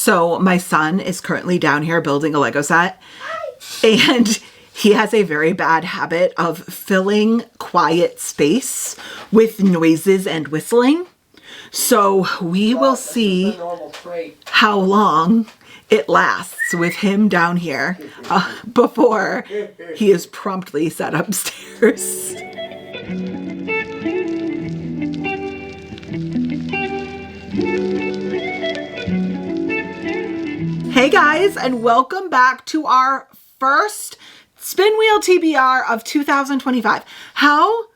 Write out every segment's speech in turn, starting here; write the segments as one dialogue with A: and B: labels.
A: So my son is currently down here building a Lego set, and he has a very bad habit of filling quiet space with noises and whistling. So we will see how long it lasts with him down here before he is promptly set upstairs. Hey guys, and welcome back to our first Spin Wheel TBR of 2025. How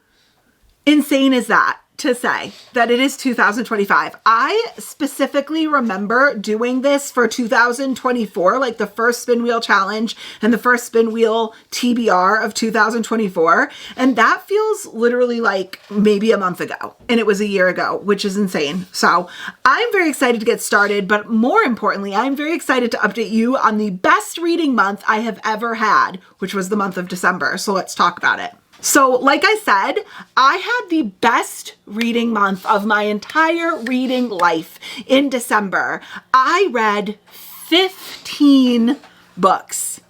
A: insane is that to say that it is 2025? I specifically remember doing this for 2024, like the first Spin Wheel Challenge and the first Spin Wheel TBR of 2024. And that feels literally like maybe a month ago. And it was a year ago, which is insane. So I'm very excited to get started, but more importantly, I'm very excited to update you on the best reading month I have ever had, which was the month of December. So let's talk about it. So like I said, I had the best reading month of my entire reading life in December. I read 15 books.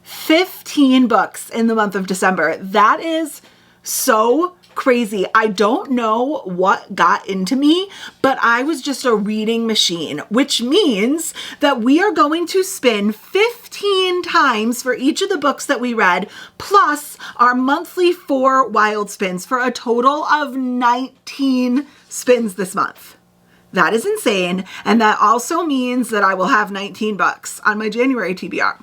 A: 15 books in the month of December. That is so crazy. I don't know what got into me, but I was just a reading machine, which means that we are going to spin 15 times for each of the books that we read, plus our monthly 4 wild spins for a total of 19 spins this month. That is insane. And that also means that I will have 19 bucks on my January TBR.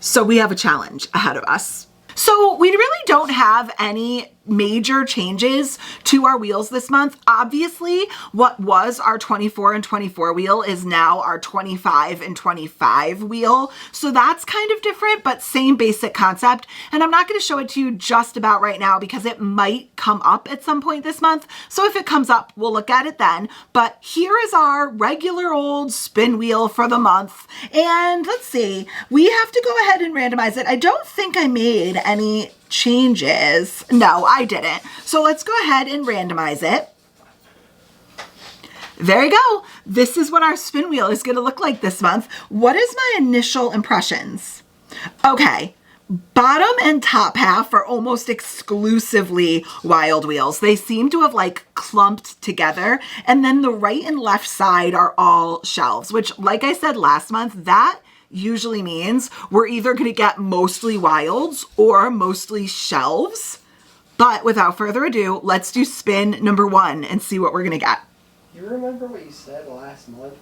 A: So we have a challenge ahead of us. So we really don't have any major changes to our wheels this month. Obviously, what was our 24 and 24 wheel is now our 25 and 25 wheel. So that's kind of different, but same basic concept. And I'm not going to show it to you just about right now because it might come up at some point this month. So if it comes up, we'll look at it then. But here is our regular old spin wheel for the month. And let's see, we have to go ahead and randomize it. I don't think I made any changes. No, I didn't. So let's go ahead and randomize it. There you go. This is what our spin wheel is going to look like this month. What is my initial impressions? Okay. Bottom and top half are almost exclusively wild wheels. They seem to have like clumped together. And then the right and left side are all shelves, which like I said last month, that usually means we're either going to get mostly wilds or mostly shelves. But without further ado, let's do spin number 1 and see what we're going to get.
B: You remember what you said last month?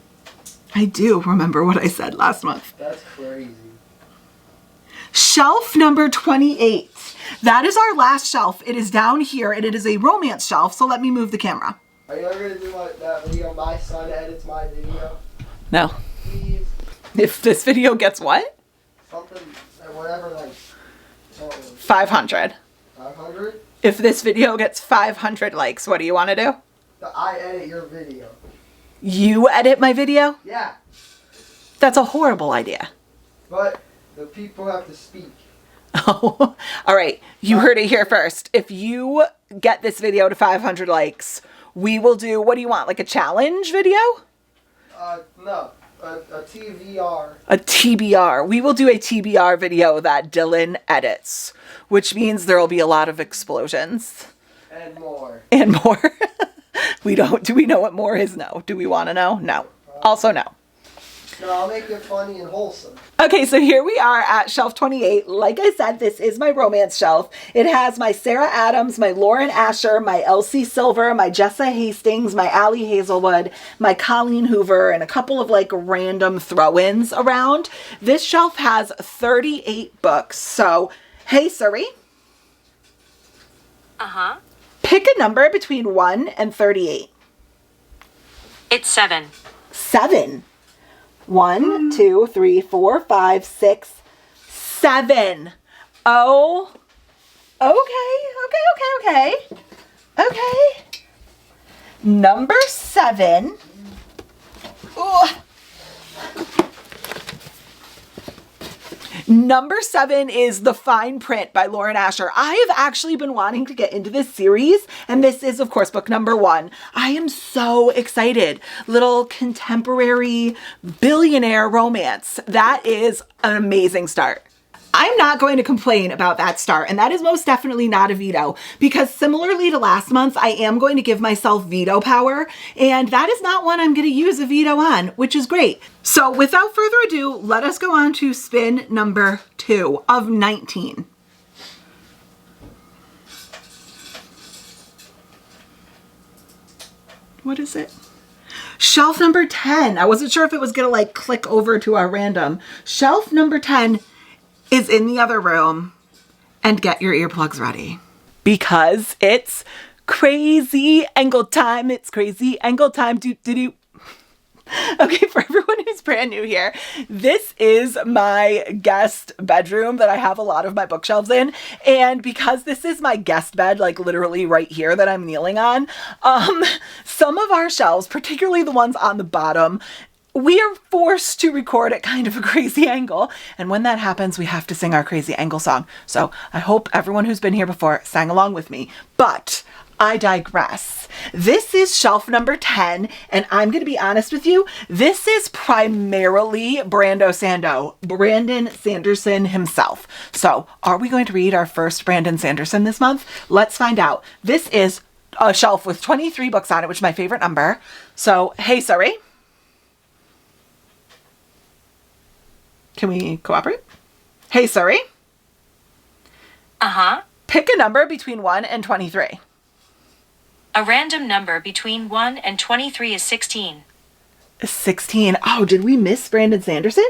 A: I do remember what I said last month.
B: That's crazy.
A: Shelf number 28. That is our last shelf. It is down here and it is a romance shelf. So let me move the camera.
B: Are you ever going to do that video, my son edits my video?
A: No.
B: Please.
A: If this video gets what?
B: Something, whatever, like...
A: 500.
B: 500?
A: If this video gets 500 likes, what do you want to do?
B: I edit your video.
A: You edit my video?
B: Yeah.
A: That's a horrible idea.
B: But the people have to speak.
A: Oh, all right. You heard it here first. If you get this video to 500 likes, we will do, what do you want? Like a challenge video?
B: No. A TBR.
A: A TBR. We will do a TBR video that Dylan edits, which means there will be a lot of explosions.
B: And more.
A: And more. Do we know what more is? No. Do we want to know? No. Also no.
B: No, I'll make it funny and wholesome.
A: Okay, so here we are at shelf 28. Like I said, this is my romance shelf. It has my Sarah Adams, my Lauren Asher, my Elsie Silver, my Jessa Hastings, my Allie Hazelwood, my Colleen Hoover, and a couple of like random throw-ins around. This shelf has 38 books. So, hey Siri.
C: Uh-huh.
A: Pick a number between 1 and 38.
C: It's 7.
A: 7. 1, 2, 3, 4, 5, 6, 7. Oh, okay. Number 7. Ooh. Number 7 is The Fine Print by Lauren Asher. I have actually been wanting to get into this series, and this is, of course, book number 1. I am so excited. Little contemporary billionaire romance. That is an amazing start. I'm not going to complain about that start, and that is most definitely not a veto, because similarly to last month, I am going to give myself veto power, and that is not one I'm going to use a veto on, which is great. So without further ado, let us go on to spin number 2 of 19. What is it? Shelf number 10. I wasn't sure if it was going to like click over to our random. Shelf number 10 is in the other room, and get your earplugs ready because it's crazy angle time. It's crazy angle time. Do. Okay, for everyone who's brand new here, this is my guest bedroom that I have a lot of my bookshelves in. And because this is my guest bed, like literally right here that I'm kneeling on, some of our shelves, particularly the ones on the bottom, we are forced to record at kind of a crazy angle. And when that happens, we have to sing our crazy angle song. So I hope everyone who's been here before sang along with me. But I digress. This is shelf number 10. And I'm going to be honest with you. This is primarily Brandon Sanderson himself. So are we going to read our first Brandon Sanderson this month? Let's find out. This is a shelf with 23 books on it, which is my favorite number. So, hey, sorry. Can we cooperate? Hey, Suri. Pick a number between 1 and 23.
C: A random number between 1 and 23 is 16.
A: 16. Oh, did we miss Brandon Sanderson?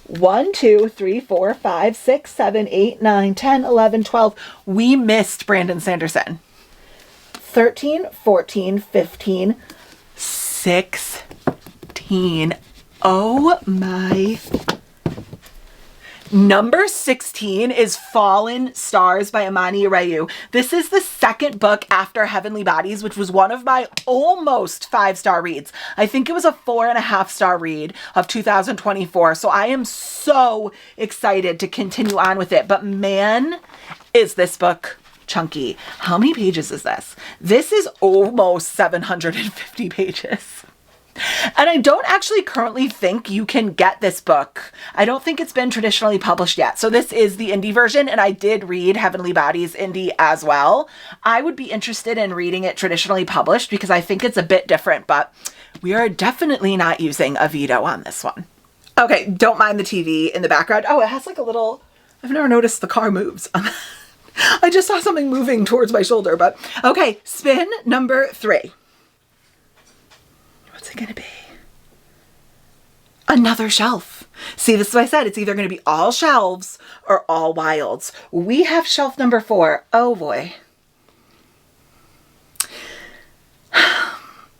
A: 1, 2, 3, 4, 5, 6, 7, 8, 9, 10, 11, 12. We missed Brandon Sanderson. 13, 14, 15, 16. Oh my. Number 16 is Fallen Stars by Amani Areyu. This is the second book after Heavenly Bodies, which was one of my almost 5-star reads. I think it was a 4.5-star read of 2024. So I am so excited to continue on with it. But man, is this book chunky. How many pages is this? This is almost 750 pages. And I don't actually currently think you can get this book. I don't think it's been traditionally published yet. So this is the indie version, and I did read Heavenly Bodies indie as well. I would be interested in reading it traditionally published because I think it's a bit different, but we are definitely not using a veto on this one. Okay, don't mind the TV in the background. Oh, it has like a little, I've never noticed the car moves. I just saw something moving towards my shoulder, but okay, spin number 3. What's it gonna be? Another shelf. See, this is what I said. It's either gonna be all shelves or all wilds. We have shelf number 4. Oh boy.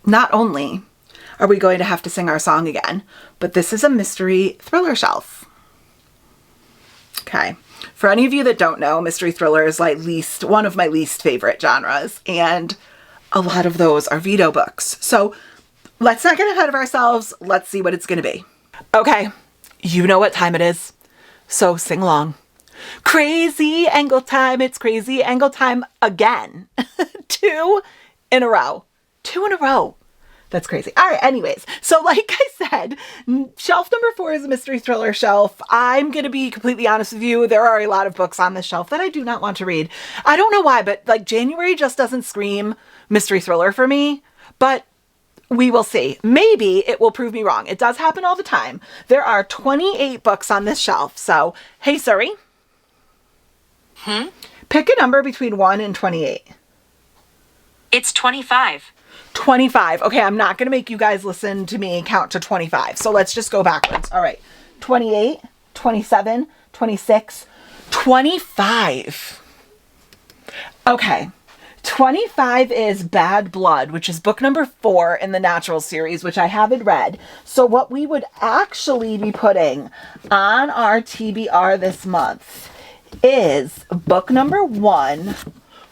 A: Not only are we going to have to sing our song again, but this is a mystery thriller shelf. Okay. For any of you that don't know, mystery thriller is like one of my least favorite genres, and a lot of those are veto books. So let's not get ahead of ourselves. Let's see what it's going to be. Okay, you know what time it is, so sing along. Crazy angle time. It's crazy angle time again. 2 in a row. 2 in a row. That's crazy. All right, anyways. So like I said, shelf number 4 is a mystery thriller shelf. I'm going to be completely honest with you. There are a lot of books on this shelf that I do not want to read. I don't know why, but like January just doesn't scream mystery thriller for me, but we will see. Maybe it will prove me wrong. It does happen all the time. There are 28 books on this shelf. So, hey, Suri. Pick a number between 1 and 28.
C: It's 25.
A: 25. Okay, I'm not going to make you guys listen to me count to 25. So let's just go backwards. All right. 28, 27, 26, 25. Okay. 25 is Bad Blood, which is book number 4 in the Natural series, which I haven't read. So what we would actually be putting on our TBR this month is book number 1,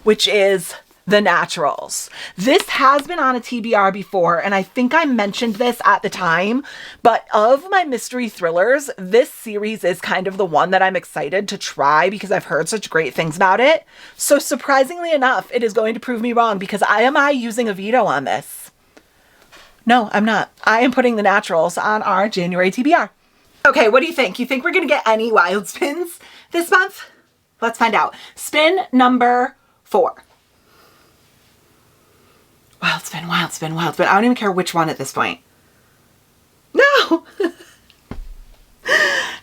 A: which is The Naturals. This has been on a TBR before, and I think I mentioned this at the time, but of my mystery thrillers, this series is kind of the one that I'm excited to try because I've heard such great things about it. So surprisingly enough, it is going to prove me wrong because am I using a veto on this? No, I'm not. I am putting The Naturals on our January TBR. Okay, what do you think? You think we're going to get any wild spins this month? Let's find out. Spin number 4. Wild spin, wild spin, wild spin. I don't even care which one at this point. No!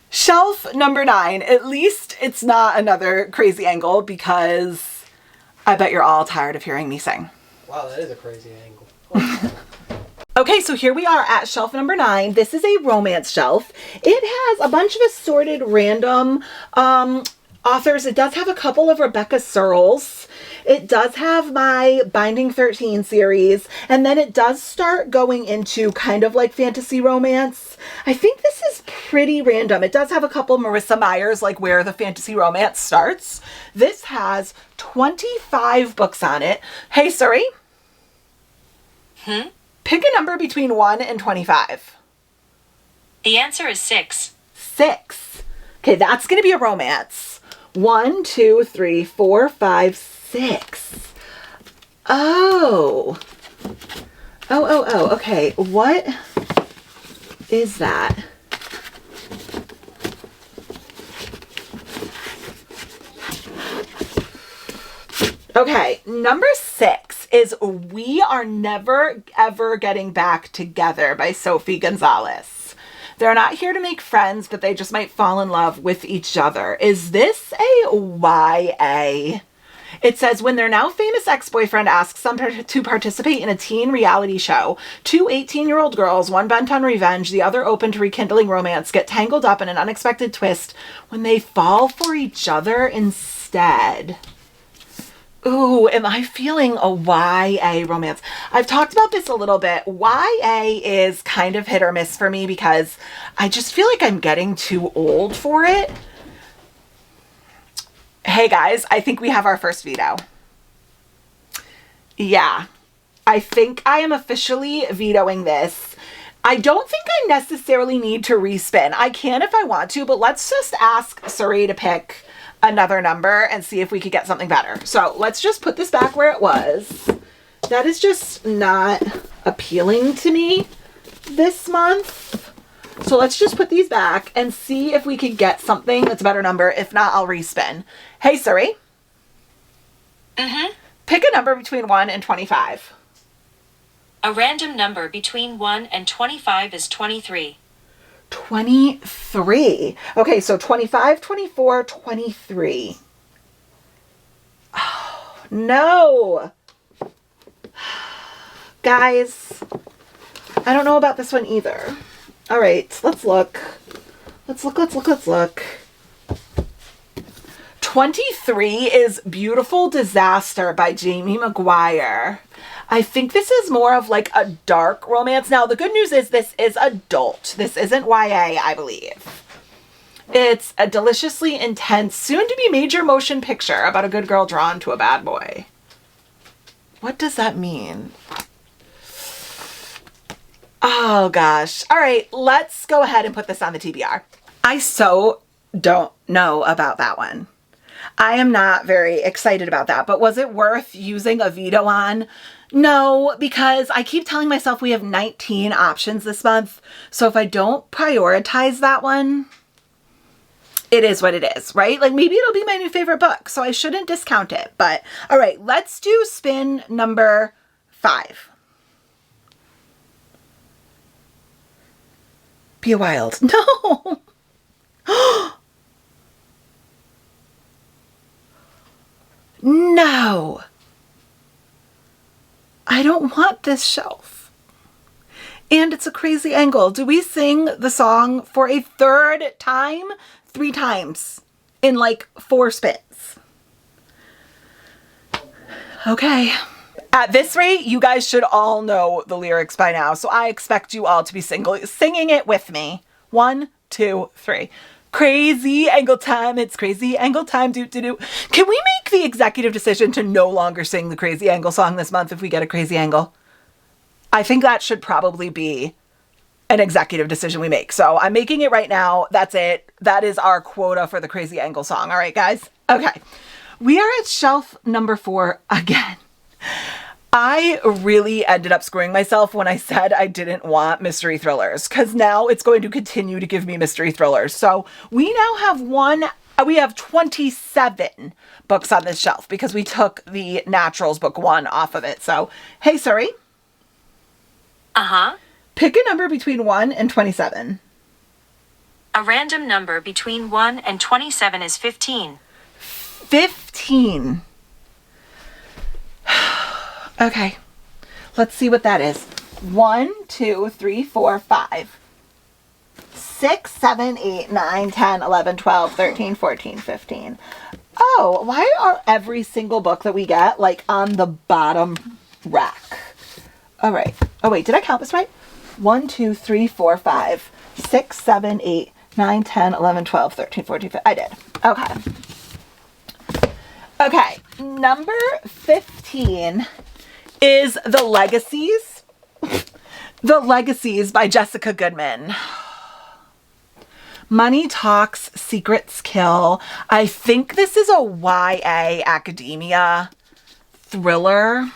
A: Shelf number 9. At least it's not another crazy angle because I bet you're all tired of hearing me sing.
B: Wow, that is a crazy angle.
A: Okay, so here we are at shelf number 9. This is a romance shelf. It has a bunch of assorted random authors. It does have a couple of Rebecca Searles. It does have my Binding 13 series, and then it does start going into kind of like fantasy romance. I think this is pretty random. It does have a couple Marissa Meyers, like where the fantasy romance starts. This has 25 books on it. Hey, Suri. Pick a number between 1 and 25.
C: The answer is 6.
A: 6. Okay, that's going to be a romance. 1, 2, 3, 4, 5, 6. Oh. Oh. Okay, what is that? Okay, number 6 is We Are Never Ever Getting Back Together by Sophie Gonzalez. They're not here to make friends, but they just might fall in love with each other. Is this a YA? It says, when their now famous ex-boyfriend asks them to participate in a teen reality show, 2 18-year-old girls, one bent on revenge, the other open to rekindling romance, get tangled up in an unexpected twist when they fall for each other instead. Ooh, am I feeling a YA romance? I've talked about this a little bit. YA is kind of hit or miss for me because I just feel like I'm getting too old for it. Hey guys, I think we have our first veto. Yeah, I think I am officially vetoing this. I don't think I necessarily need to respin. I can if I want to, but let's just ask Suri to pick another number and see if we could get something better. So let's just put this back where it was. That is just not appealing to me this month. So let's just put these back and see if we could get something that's a better number. If not, I'll respin. Hey, Suri. Pick a number between 1 and 25.
C: A random number between 1 and 25 is 23.
A: 23. Okay, so 25, 24, 23. Oh, no. Guys, I don't know about this one either. All right, let's look. Let's look. 23 is Beautiful Disaster by Jamie McGuire. I think this is more of like a dark romance. Now, the good news is this is adult. This isn't YA, I believe. It's a deliciously intense, soon-to-be major motion picture about a good girl drawn to a bad boy. What does that mean? Oh, gosh. All right, let's go ahead and put this on the TBR. I so don't know about that one. I am not very excited about that, but was it worth using a veto on? No, because I keep telling myself we have 19 options this month. So if I don't prioritize that one, it is what it is, right? Like maybe it'll be my new favorite book, so I shouldn't discount it. But all right, let's do spin number 5. Be a Wild. No. No. I don't want this shelf. And it's a crazy angle. Do we sing the song for a third time? 3 times in like 4 spins. Okay. At this rate, you guys should all know the lyrics by now. So I expect you all to be singing it with me. 1, 2, 3. Crazy angle time. It's crazy angle time. Do. Can we make the executive decision to no longer sing the crazy angle song this month if we get a crazy angle? I think that should probably be an executive decision we make. So I'm making it right now. That's it. That is our quota for the crazy angle song. All right, guys. Okay. We are at shelf number 4 again. I really ended up screwing myself when I said I didn't want mystery thrillers, because now it's going to continue to give me mystery thrillers. So we now have we have 27 books on this shelf because we took the Naturals book 1 off of it. So, hey, Suri.
C: Uh-huh.
A: Pick a number between 1 and 27.
C: A random number between 1 and 27 is 15.
A: 15. Okay, let's see what that is. 1, 2, 3, 4, 5, 6, 7, 8, 9, 10, 11, 12, 13, 14, 15. Oh, why are every single book that we get like on the bottom rack? All right. Oh, wait, did I count this right? 1, 2, 3, 4, 5, 6, 7, 8, 9, 10, 11, 12, 13, 14, 15. I did. Okay. Okay, number 15 is The Legacies. The Legacies by Jessica Goodman. Money Talks, Secrets Kill. I think this is a YA academia thriller.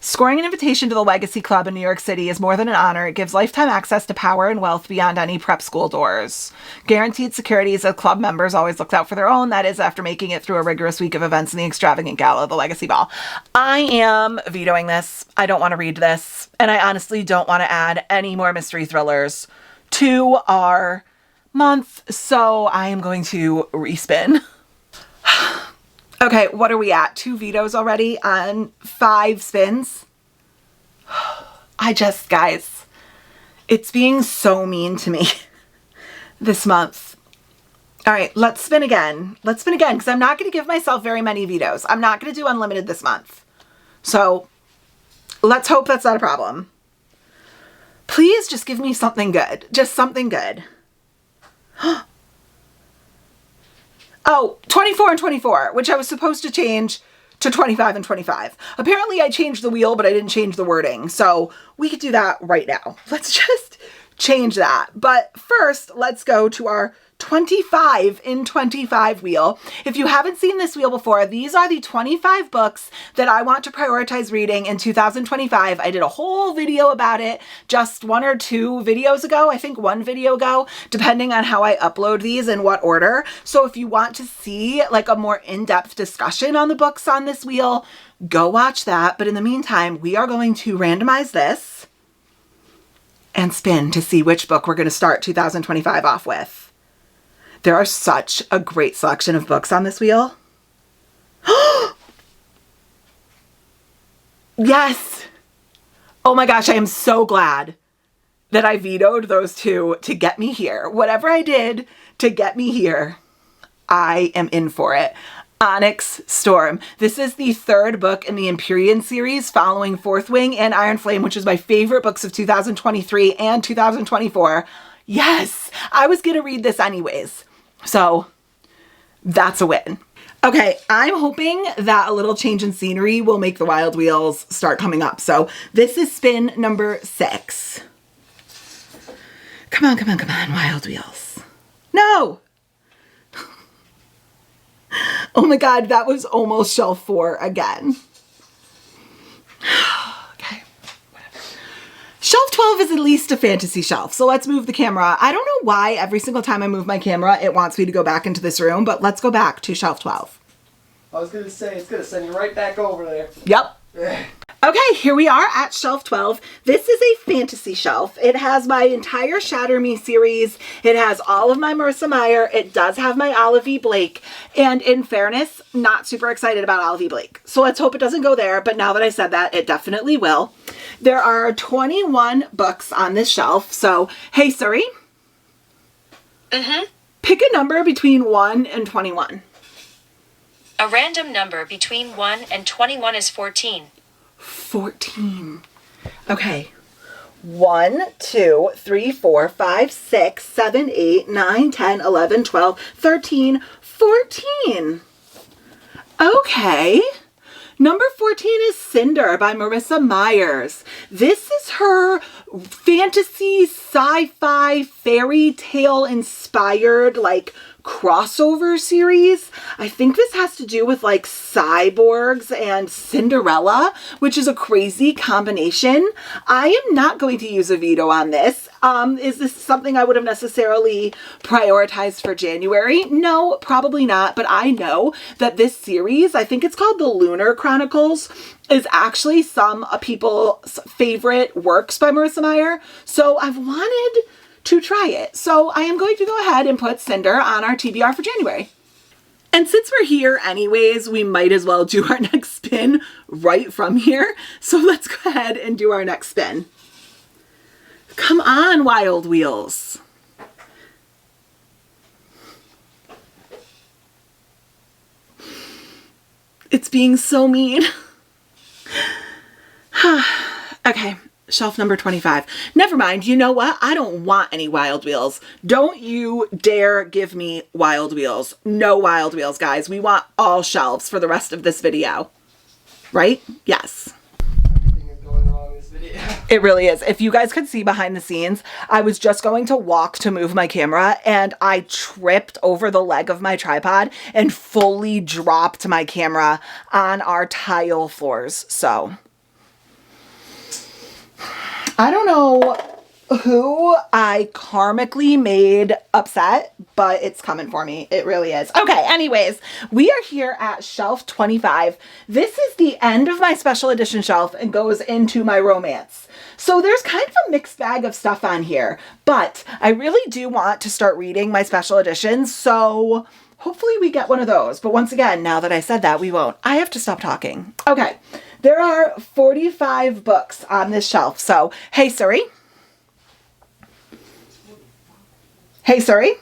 A: Scoring an invitation to the Legacy Club in New York City is more than an honor. It gives lifetime access to power and wealth beyond any prep school doors. Guaranteed securities of club members always looked out for their own. That is after making it through a rigorous week of events in the extravagant gala, the Legacy Ball. I am vetoing this. I don't want to read this. And I honestly don't want to add any more mystery thrillers to our month. So I am going to respin. Okay, what are we at? 2 vetoes already on 5 spins? Guys, it's being so mean to me this month. All right, let's spin again. Let's spin again, because I'm not going to give myself very many vetoes. I'm not going to do unlimited this month. So let's hope that's not a problem. Please just give me something good. Just something good. Oh, 24 and 24, which I was supposed to change to 25 and 25. Apparently I changed the wheel, but I didn't change the wording. So we could do that right now. Let's just change that. But first, let's go to our 25 in 25 wheel. If you haven't seen this wheel before, these are the 25 books that I want to prioritize reading in 2025. I did a whole video about it just 1 or 2 videos ago. I think 1 video ago, depending on how I upload these and what order. So if you want to see like a more in-depth discussion on the books on this wheel, go watch that. But in the meantime, we are going to randomize this and spin to see which book we're going to start 2025 off with. There are such a great selection of books on this wheel. Yes. Oh my gosh, I am so glad that I vetoed those 2 to get me here. Whatever I did to get me here, I am in for it. Onyx Storm. This is the 3rd book in the Empyrean series following Fourth Wing and Iron Flame, which is my favorite books of 2023 and 2024. Yes, I was going to read this anyways. So that's a win. Okay, I'm hoping that a little change in scenery will make the wild wheels start coming up. So this is spin number 6. Come on, wild wheels. No! Oh my God, that was almost shelf 4 again. Okay, whatever. Shelf 12 is at least a fantasy shelf, so let's move the camera. I don't know why every single time I move my camera, it wants me to go back into this room, but let's go back to shelf 12.
B: I was going to say, it's going to send you right back over there.
A: Yep. Okay, here we are at shelf 12. This is a fantasy shelf. It has my entire Shatter Me series. It has all of my Marissa Meyer. It does have my Olive E. Blake. And in fairness, not super excited about Olive E. Blake. So let's hope it doesn't go there. But now that I said that, it definitely will. There are 21 books on this shelf. So, hey, Suri. Pick a number between 1 and 21.
C: A random number between 1 and 21 is 14.
A: 14. Okay. 1, 2, 3, 4, 5, 6, 7, 8, 9, 10, 11, 12, 13, 14. Okay. Number 14 is Cinder by Marissa Myers. This is her fantasy, sci-fi, fairy tale inspired, like, crossover series. I think this has to do with like cyborgs and Cinderella, which is a crazy combination. I am not going to use a veto on this. Is this something I would have necessarily prioritized for January? No, probably not. But I know that this series, I think it's called the Lunar Chronicles, is actually some people's favorite works by Marissa Meyer. So I've wanted to try it. So I am going to go ahead and put Cinder on our TBR for January. And since we're here anyways, we might as well do our next spin right from here. So let's go ahead and do our next spin. Come on, Wild Wheels. It's being so mean. Okay. Shelf number 25. Never mind. You know what? I don't want any Wild Wheels. Don't you dare give me Wild Wheels. No Wild Wheels, guys. We want all shelves for the rest of this video. Right? Yes.
B: Everything is going wrong in this video.
A: It really is. If you guys could see behind the scenes, I was just going to walk to move my camera and I tripped over the leg of my tripod and fully dropped my camera on our tile floors. So I don't know who I karmically made upset, but it's coming for me. It really is. Okay, anyways, we are here at shelf 25. This is the end of my special edition shelf and goes into my romance. So there's kind of a mixed bag of stuff on here, but I really do want to start reading my special editions, so hopefully we get one of those. But once again, now that I said that, we won't. I have to stop talking. Okay. There are 45 books on this shelf. So, hey Siri. Hey Siri.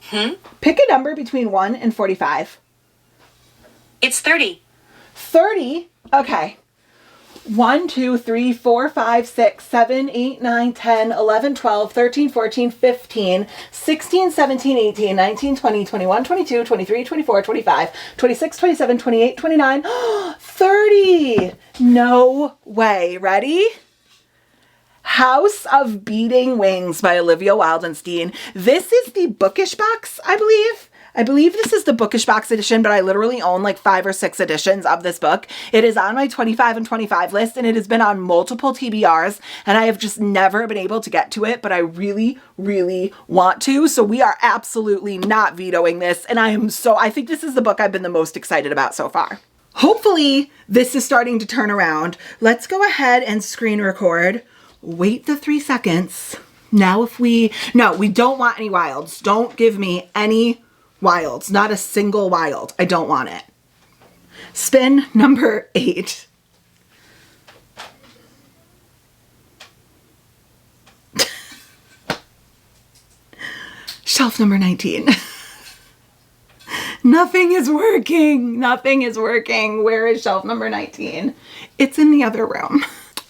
A: Pick a number between 1 and 45.
C: It's 30.
A: 30? Okay. 1, 2, 3, 4, 5, 6, 7, 8, 9, 10, 11, 12, 13, 14, 15, 16, 17, 18, 19, 20, 21, 22, 23, 24, 25, 26, 27, 28, 29, 30. No way. Ready? House of Beating Wings by Olivia Wildenstein. This is the bookish box, I believe. I believe this is the bookish box edition, but I literally own like 5 or 6 editions of this book. It is on my 25 and 25 list, and it has been on multiple TBRs, and I have just never been able to get to it, but I really, really want to. So we are absolutely not vetoing this, and I think this is the book I've been the most excited about so far. Hopefully this is starting to turn around. Let's go ahead and screen record. Wait the 3 seconds. Now no, we don't want any wilds. Don't give me any wilds, not a single wild. I don't want it. Spin number 8. Shelf number 19. Nothing is working. Nothing is working. Where is shelf number 19? It's in the other room.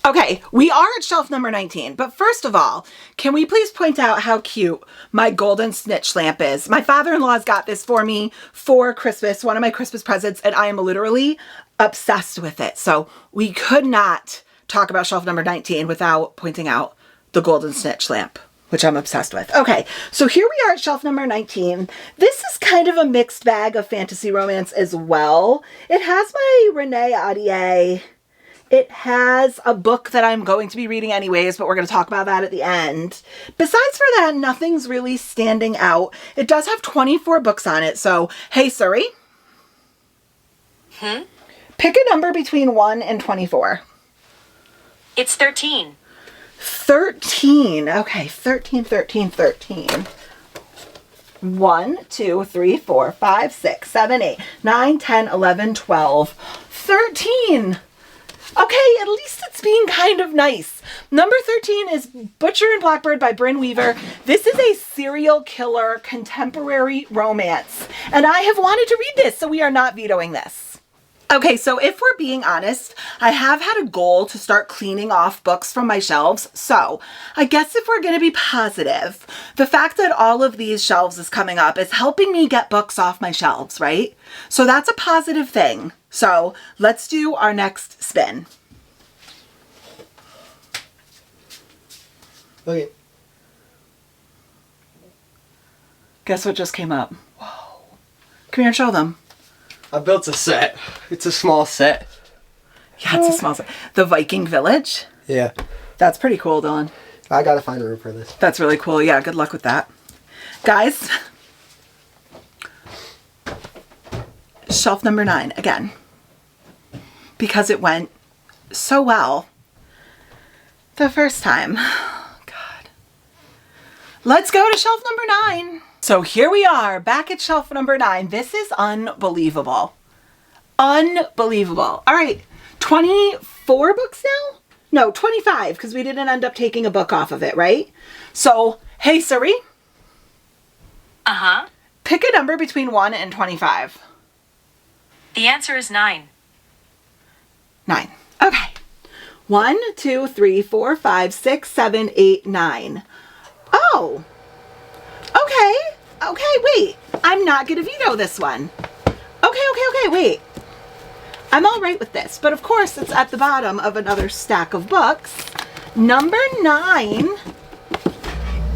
A: Okay, we are at shelf number 19, but first of all, can we please point out how cute my golden snitch lamp is? My father-in-law's got this for me for Christmas, one of my Christmas presents, and I am literally obsessed with it. So we could not talk about shelf number 19 without pointing out the golden snitch lamp, which I'm obsessed with. Okay, so here we are at shelf number 19. This is kind of a mixed bag of fantasy romance as well. It has my Renee Ahdieh. It has a book that I'm going to be reading anyways, but we're going to talk about that at the end. Besides for that, nothing's really standing out. It does have 24 books on it, so hey Siri. Pick a number between 1 and 24.
C: It's 13.
A: 13. Okay, 13, 13, 13. 1, 2, 3, 4, 5, 6, 7, 8, 9, 10, 11, 12, 13. Okay, at least it's being kind of nice. Number 13 is Butcher and Blackbird by Brynne Weaver. This is a serial killer contemporary romance, and I have wanted to read this, so we are not vetoing this. Okay, so if we're being honest, I have had a goal to start cleaning off books from my shelves. So I guess if we're going to be positive, the fact that all of these shelves is coming up is helping me get books off my shelves, right? So that's a positive thing. So let's do our next spin.
B: Okay.
A: Guess what just came up? Whoa. Come here and show them.
B: I built a set. It's a small set.
A: Yeah, it's a small set. The Viking Village.
B: Yeah.
A: That's pretty cool, Dylan.
B: I gotta find room for this.
A: That's really cool. Yeah, good luck with that. Guys, shelf number 9 again. Because it went so well the first time. God. Let's go to shelf number 9. So here we are back at shelf number 9. This is unbelievable. Unbelievable. All right, 24 books now? No, 25 because we didn't end up taking a book off of it, right? So, hey Siri.
C: Uh-huh.
A: Pick a number between 1 and 25.
C: The answer is 9.
A: 9. Okay. 1, 2, 3, 4, 5, 6, 7, 8, 9. Oh. Okay. Okay, wait. I'm not going to veto this one. Okay, wait. I'm all right with this. But of course, it's at the bottom of another stack of books. Number 9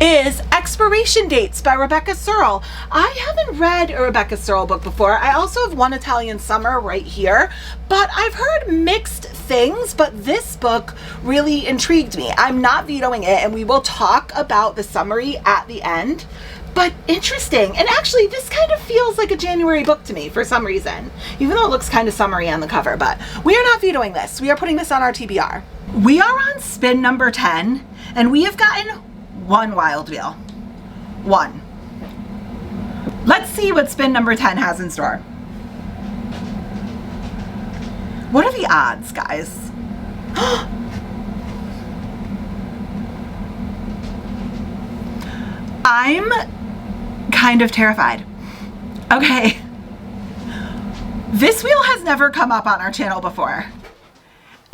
A: is Expiration Dates by Rebecca Searle. I haven't read a Rebecca Searle book before. I also have One Italian Summer right here, but I've heard mixed things, but this book really intrigued me. I'm not vetoing it, and we will talk about the summary at the end, but interesting. And actually, this kind of feels like a January book to me for some reason, even though it looks kind of summery on the cover, but we are not vetoing this. We are putting this on our TBR. We are on spin number 10, and we have gotten one wild wheel. One. Let's see what spin number 10 has in store. What are the odds, guys? I'm kind of terrified. Okay. This wheel has never come up on our channel before,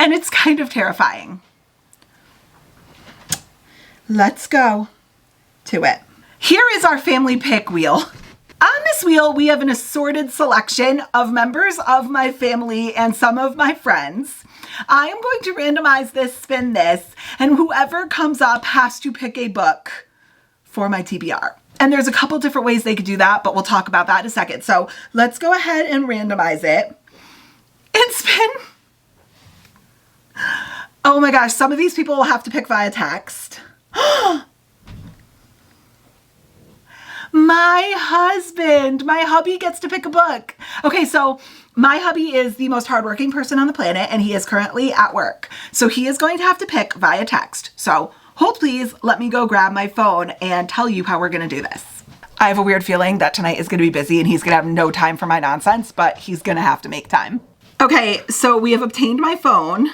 A: and it's kind of terrifying. Let's go to it. Here is our family pick wheel. On this wheel, we have an assorted selection of members of my family and some of my friends. I am going to randomize this, spin this, and whoever comes up has to pick a book for my TBR. And there's a couple different ways they could do that, but we'll talk about that in a second. So let's go ahead and randomize it and spin. Oh my gosh, some of these people will have to pick via text. My hubby gets to pick a book. Okay, so my hubby is the most hardworking person on the planet, and he is currently at work. So he is going to have to pick via text. So hold please, let me go grab my phone and tell you how we're gonna do this. I have a weird feeling that tonight is gonna be busy and he's gonna have no time for my nonsense, but he's gonna have to make time. Okay, so we have obtained my phone.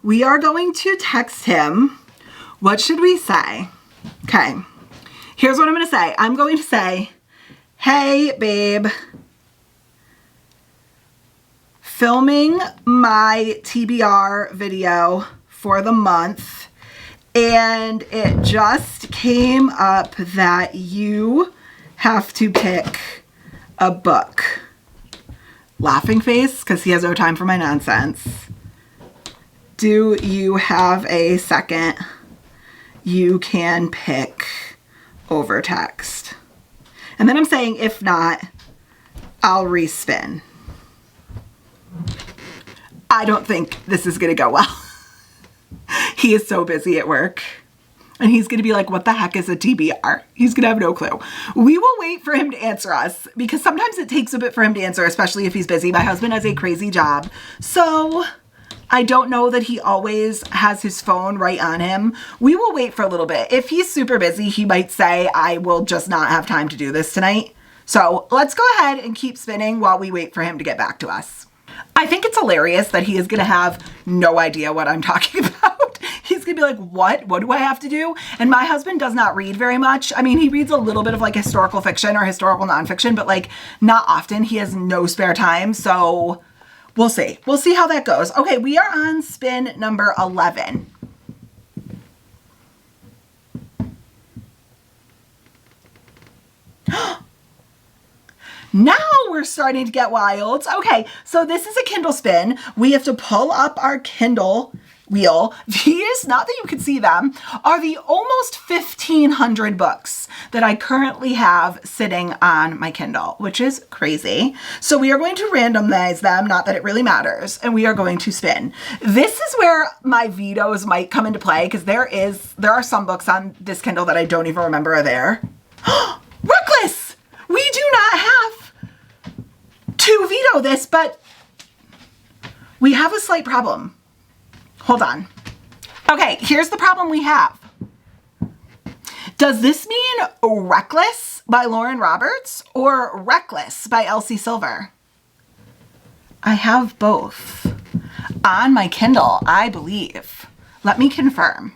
A: We are going to text him. What should we say? Okay, here's what I'm gonna say. I'm going to say, hey babe, filming my TBR video for the month, and it just came up that you have to pick a book. Laughing face, because he has no time for my nonsense. Do you have a second? You can pick over text. And then I'm saying, if not, I'll respin. I don't think this is gonna go well. He is so busy at work. And he's gonna be like, what the heck is a TBR? He's gonna have no clue. We will wait for him to answer us, because sometimes it takes a bit for him to answer, especially if he's busy. My husband has a crazy job, so I don't know that he always has his phone right on him. We will wait for a little bit. If he's super busy, he might say, I will just not have time to do this tonight. So let's go ahead and keep spinning while we wait for him to get back to us. I think it's hilarious that he is gonna have no idea what I'm talking about. He's gonna be like, what? What do I have to do? And my husband does not read very much. I mean, he reads a little bit of like historical fiction or historical nonfiction, but like not often. He has no spare time. So We'll see. We'll see how that goes. Okay, we are on spin number 11. Now we're starting to get wild. Okay, so this is a Kindle spin. We have to pull up our Kindle wheel. These, not that you can see them, are the almost 1,500 books that I currently have sitting on my Kindle, which is crazy. So we are going to randomize them, not that it really matters, and we are going to spin. This is where my vetoes might come into play because there are some books on this Kindle that I don't even remember are there. Reckless! We do not have to veto this, but we have a slight problem. Hold on. Okay, here's the problem we have. Does this mean Reckless by Lauren Roberts or Reckless by Elsie Silver? I have both on my Kindle, I believe. Let me confirm.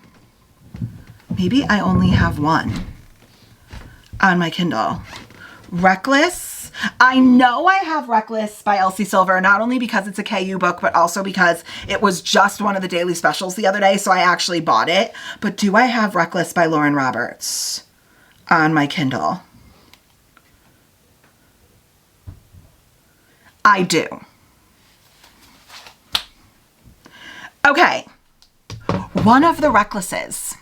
A: Maybe I only have one on my Kindle. Reckless. I know I have Reckless by Elsie Silver, not only because it's a KU book, but also because it was just one of the daily specials the other day, so I actually bought it. But do I have Reckless by Lauren Roberts on my Kindle? I do. Okay, one of the Recklesses.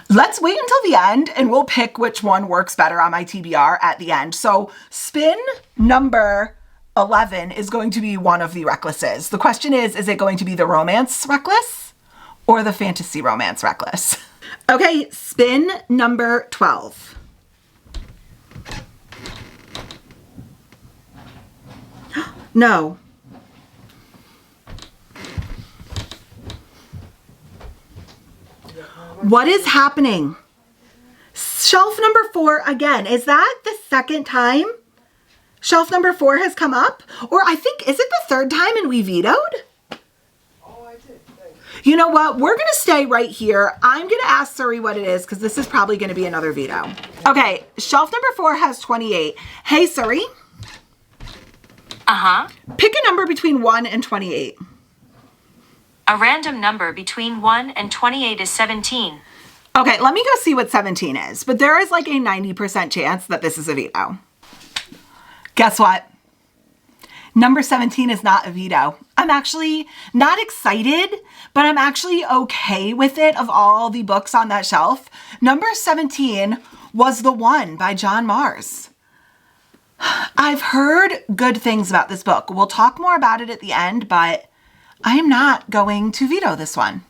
A: Let's wait until the end and we'll pick which one works better on my TBR at the end. So spin number 11 is going to be one of the Recklesses. The question is it going to be the romance Reckless or the fantasy romance Reckless? Okay, spin number 12. No. What is happening? Shelf number 4 again. Is that the second time shelf number 4 has come up? Or I think, is it the third time and we vetoed?
B: Oh, I did. Thanks.
A: You know what? We're going to stay right here. I'm going to ask Suri what it is because this is probably going to be another veto. Okay, shelf number 4 has 28. Hey, Suri.
C: Uh-huh.
A: Pick a number between 1 and 28.
C: A random number between 1 and 28 is 17.
A: Okay, let me go see what 17 is. But there is like a 90% chance that this is a veto. Guess what? Number 17 is not a veto. I'm actually not excited, but I'm actually okay with it of all the books on that shelf. Number 17 was The One by John Mars. I've heard good things about this book. We'll talk more about it at the end, but I am not going to veto this one.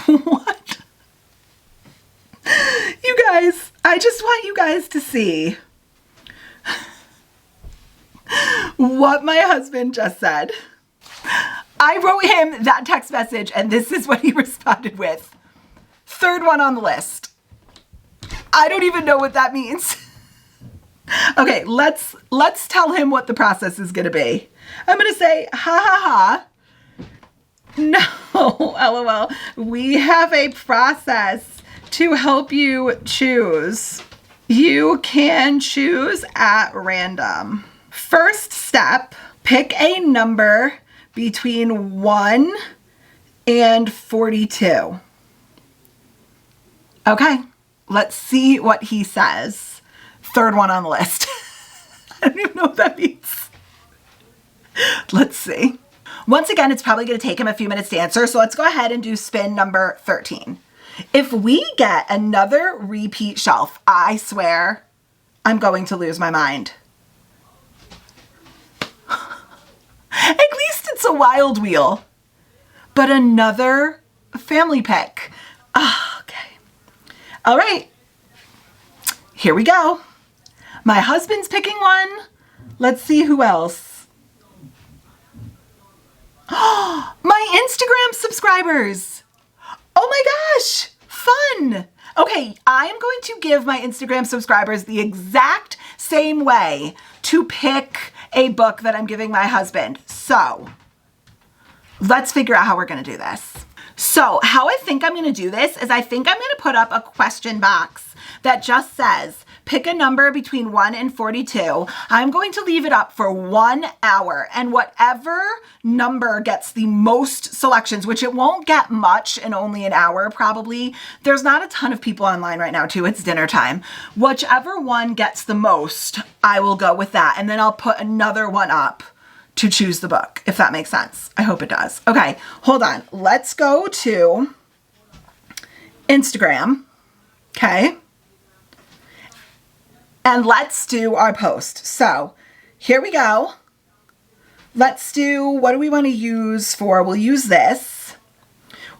A: What? You guys, I just want you guys to see what my husband just said. I wrote him that text message and this is what he responded with. Third one on the list. I don't even know what that means. Okay, let's tell him what the process is going to be. I'm going to say, ha ha ha. No, LOL. We have a process to help you choose. You can choose at random. First step, pick a number between 1 and 42. Okay, let's see what he says. Third one on the list. I don't even know what that means. Let's see. Once again, it's probably going to take him a few minutes to answer, so let's go ahead and do spin number 13. If we get another repeat shelf, I swear I'm going to lose my mind. At least it's a wild wheel. But another family pick. Oh, okay. All right. Here we go. My husband's picking one. Let's see who else. My Instagram subscribers. Oh my gosh, fun. Okay, I am going to give my Instagram subscribers the exact same way to pick a book that I'm giving my husband. So let's figure out how we're going to do this. So how I think I'm going to do this is I think I'm going to put up a question box that just says, pick a number between 1 and 42. I'm going to leave it up for 1 hour, and whatever number gets the most selections, which it won't get much in only an hour probably. There's not a ton of people online right now too. It's dinner time. Whichever one gets the most, I will go with that. And then I'll put another one up to choose the book, if that makes sense. I hope it does. Okay, hold on. Let's go to Instagram. Okay. And let's do our post. So here we go. Let's do, what do we want to use for? We'll use this.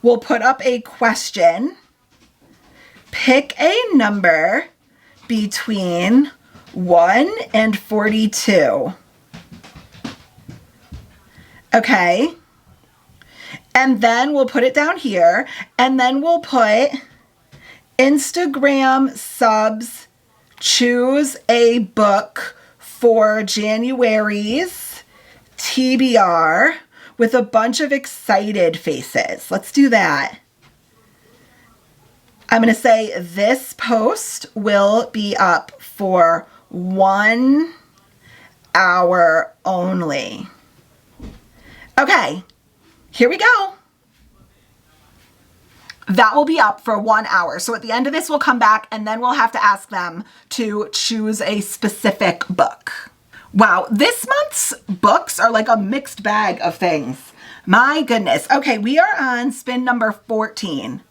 A: We'll put up a question. Pick a number between 1 and 42. Okay. And then we'll put it down here. And then we'll put Instagram subs, choose a book for January's TBR with a bunch of excited faces. Let's do that. I'm going to say this post will be up for 1 hour only. Okay, here we go. That will be up for 1 hour. So at the end of this, we'll come back and then we'll have to ask them to choose a specific book. Wow, this month's books are like a mixed bag of things. My goodness. Okay, we are on spin number 14.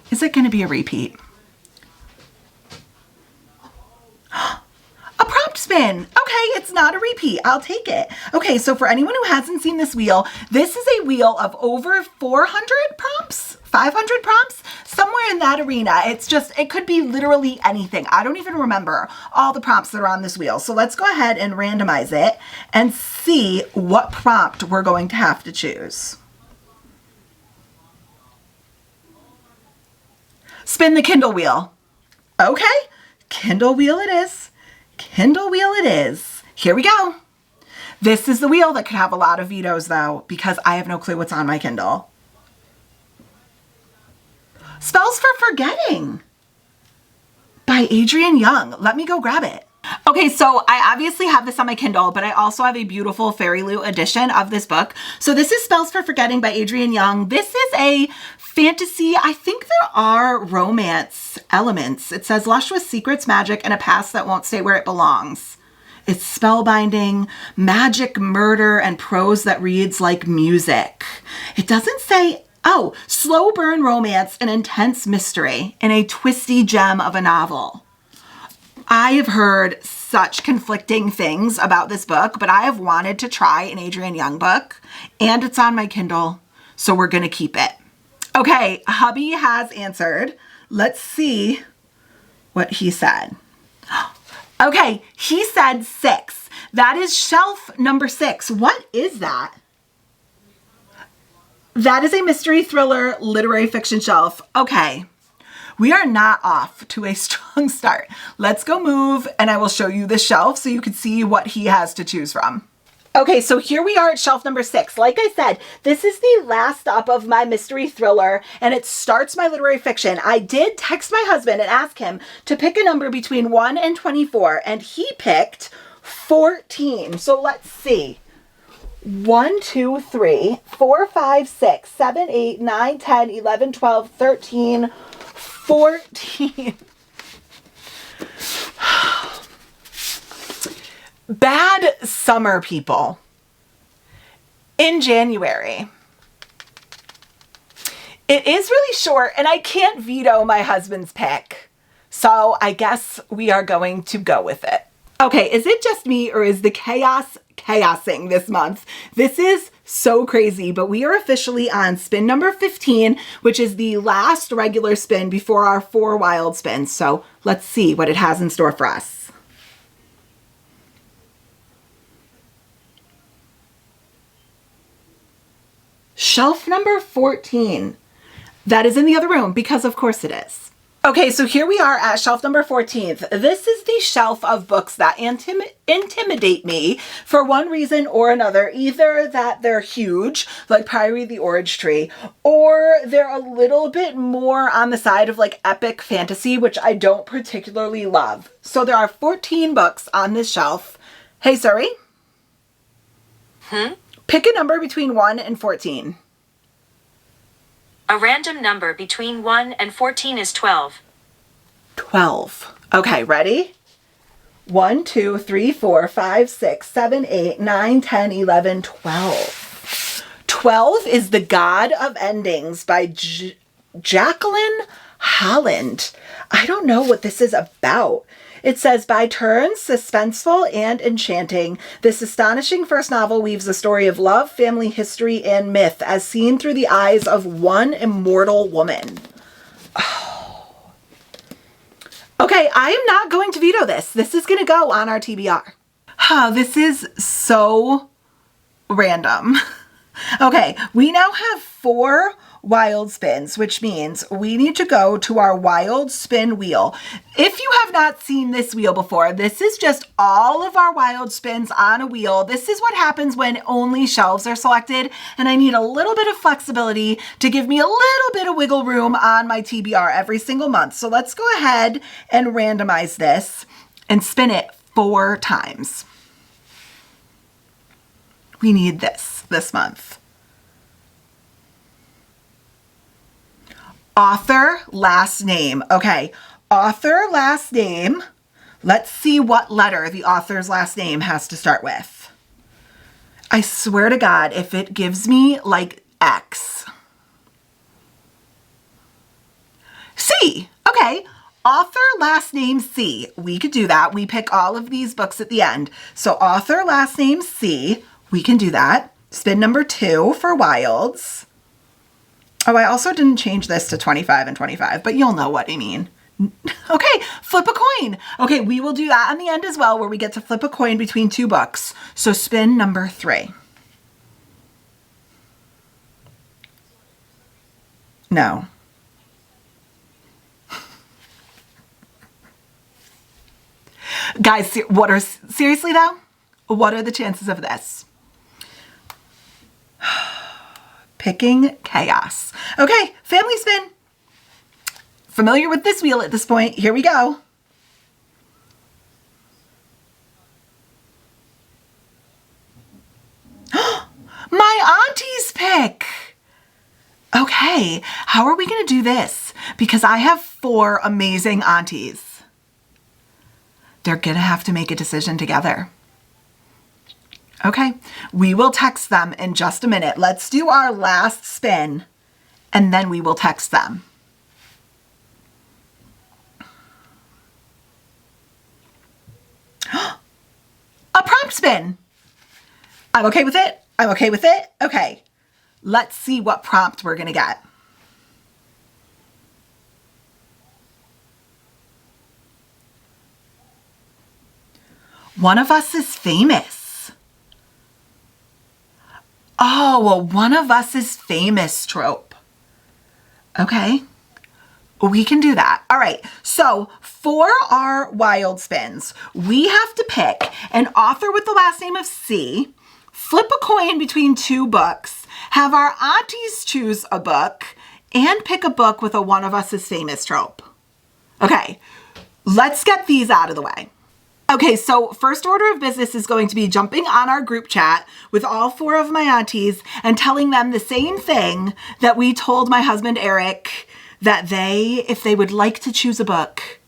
A: Is it going to be a repeat? A prompt spin. Okay, it's not a repeat. I'll take it. Okay, so for anyone who hasn't seen this wheel, this is a wheel of over 400 prompts, 500 prompts, somewhere in that arena. It's just, it could be literally anything. I don't even remember all the prompts that are on this wheel. So let's go ahead and randomize it and see what prompt we're going to have to choose. Spin the Kindle wheel. Okay, Kindle wheel it is. Kindle wheel it is. Here we go. This is the wheel that could have a lot of vetoes though, because I have no clue what's on my Kindle. Spells for Forgetting by Adrienne Young. Let me go grab it. Okay, so I obviously have this on my Kindle, but I also have a beautiful Fairy Loot edition of this book. So this is Spells for Forgetting by Adrienne Young. This is a fantasy. I think there are romance elements. It says lush with secrets, magic, and a past that won't stay where it belongs. It's spellbinding, magic, murder, and prose that reads like music. It doesn't say, oh, slow burn romance and intense mystery in a twisty gem of a novel. I have heard such conflicting things about this book, but I have wanted to try an Adrienne Young book, and it's on my Kindle, so we're going to keep it. Okay, hubby has answered. Let's see what he said. Okay, he said 6. That is shelf number 6. What is that? That is a mystery thriller literary fiction shelf. Okay. We are not off to a strong start. Let's go move and I will show you the shelf so you can see what he has to choose from. Okay, so here we are at shelf number 6. Like I said, this is the last up of my mystery thriller and it starts my literary fiction. I did text my husband and ask him to pick a number between 1 and 24 and he picked 14. So let's see. 1, 2, 3, 4, 5, 6, 7, 8, 9, 10, 11, 12, 13, 14. Bad summer people in January. It is really short and I can't veto my husband's pick. So I guess we are going to go with it. Okay, is it just me or is the chaos chaosing this month? This is so crazy, but we are officially on spin number 15, which is the last regular spin before our 4 wild spins. So let's see what it has in store for us. Shelf number 14. That is in the other room because of course it is. Okay, so here we are at shelf number 14th. This is the shelf of books that intimidate me for one reason or another. Either that they're huge, like Priory the Orange Tree, or they're a little bit more on the side of like epic fantasy, which I don't particularly love. So there are 14 books on this shelf. Hey, Suri? Pick a number between 1 and 14.
C: A random number between 1 and 14 is 12.
A: 12. Okay, ready? 1, 2, 3, 4, 5, 6, 7, 8, 9, 10, 11, 12. 12 is The God of Endings by Jacqueline Holland. I don't know what this is about. It says, by turns, suspenseful and enchanting, this astonishing first novel weaves a story of love, family, history, and myth as seen through the eyes of one immortal woman. Oh. Okay, I am not going to veto this. This is going to go on our TBR. This is so random. Okay, we now have 4 wild spins, which means we need to go to our wild spin wheel. If you have not seen this wheel before, this is just all of our wild spins on a wheel. This is what happens when only shelves are selected, and I need a little bit of flexibility to give me a little bit of wiggle room on my TBR every single month. So let's go ahead and randomize this and spin it 4 times. We need this month. Author, last name. Okay, author, last name. Let's see what letter the author's last name has to start with. I swear to God, if it gives me like X. C. Okay, author, last name, C. We could do that. We pick all of these books at the end. So author, last name, C. We can do that. Spin number 2 for wilds. Oh, I also didn't change this to 25 and 25, but you'll know what I mean. Okay, flip a coin. Okay, we will do that on the end as well, where we get to flip a coin between 2 books. So spin number 3. No. Guys, seriously though, what are the chances of this? Picking chaos. Okay, family spin. Familiar with this wheel at this point. Here we go. My auntie's pick. Okay, how are we going to do this? Because I have 4 amazing aunties. They're going to have to make a decision together. Okay, we will text them in just a minute. Let's do our last spin, and then we will text them. A prompt spin. I'm okay with it. I'm okay with it. Okay, let's see what prompt we're going to get. One of us is famous. Oh, well, one of us is famous trope. Okay, we can do that. All right, so for our wild spins, we have to pick an author with the last name of C, flip a coin between 2 books, have our aunties choose a book, and pick a book with a one of us is famous trope. Okay, let's get these out of the way. Okay, so first order of business is going to be jumping on our group chat with all 4 of my aunties and telling them the same thing that we told my husband Eric, that if they would like to choose a book,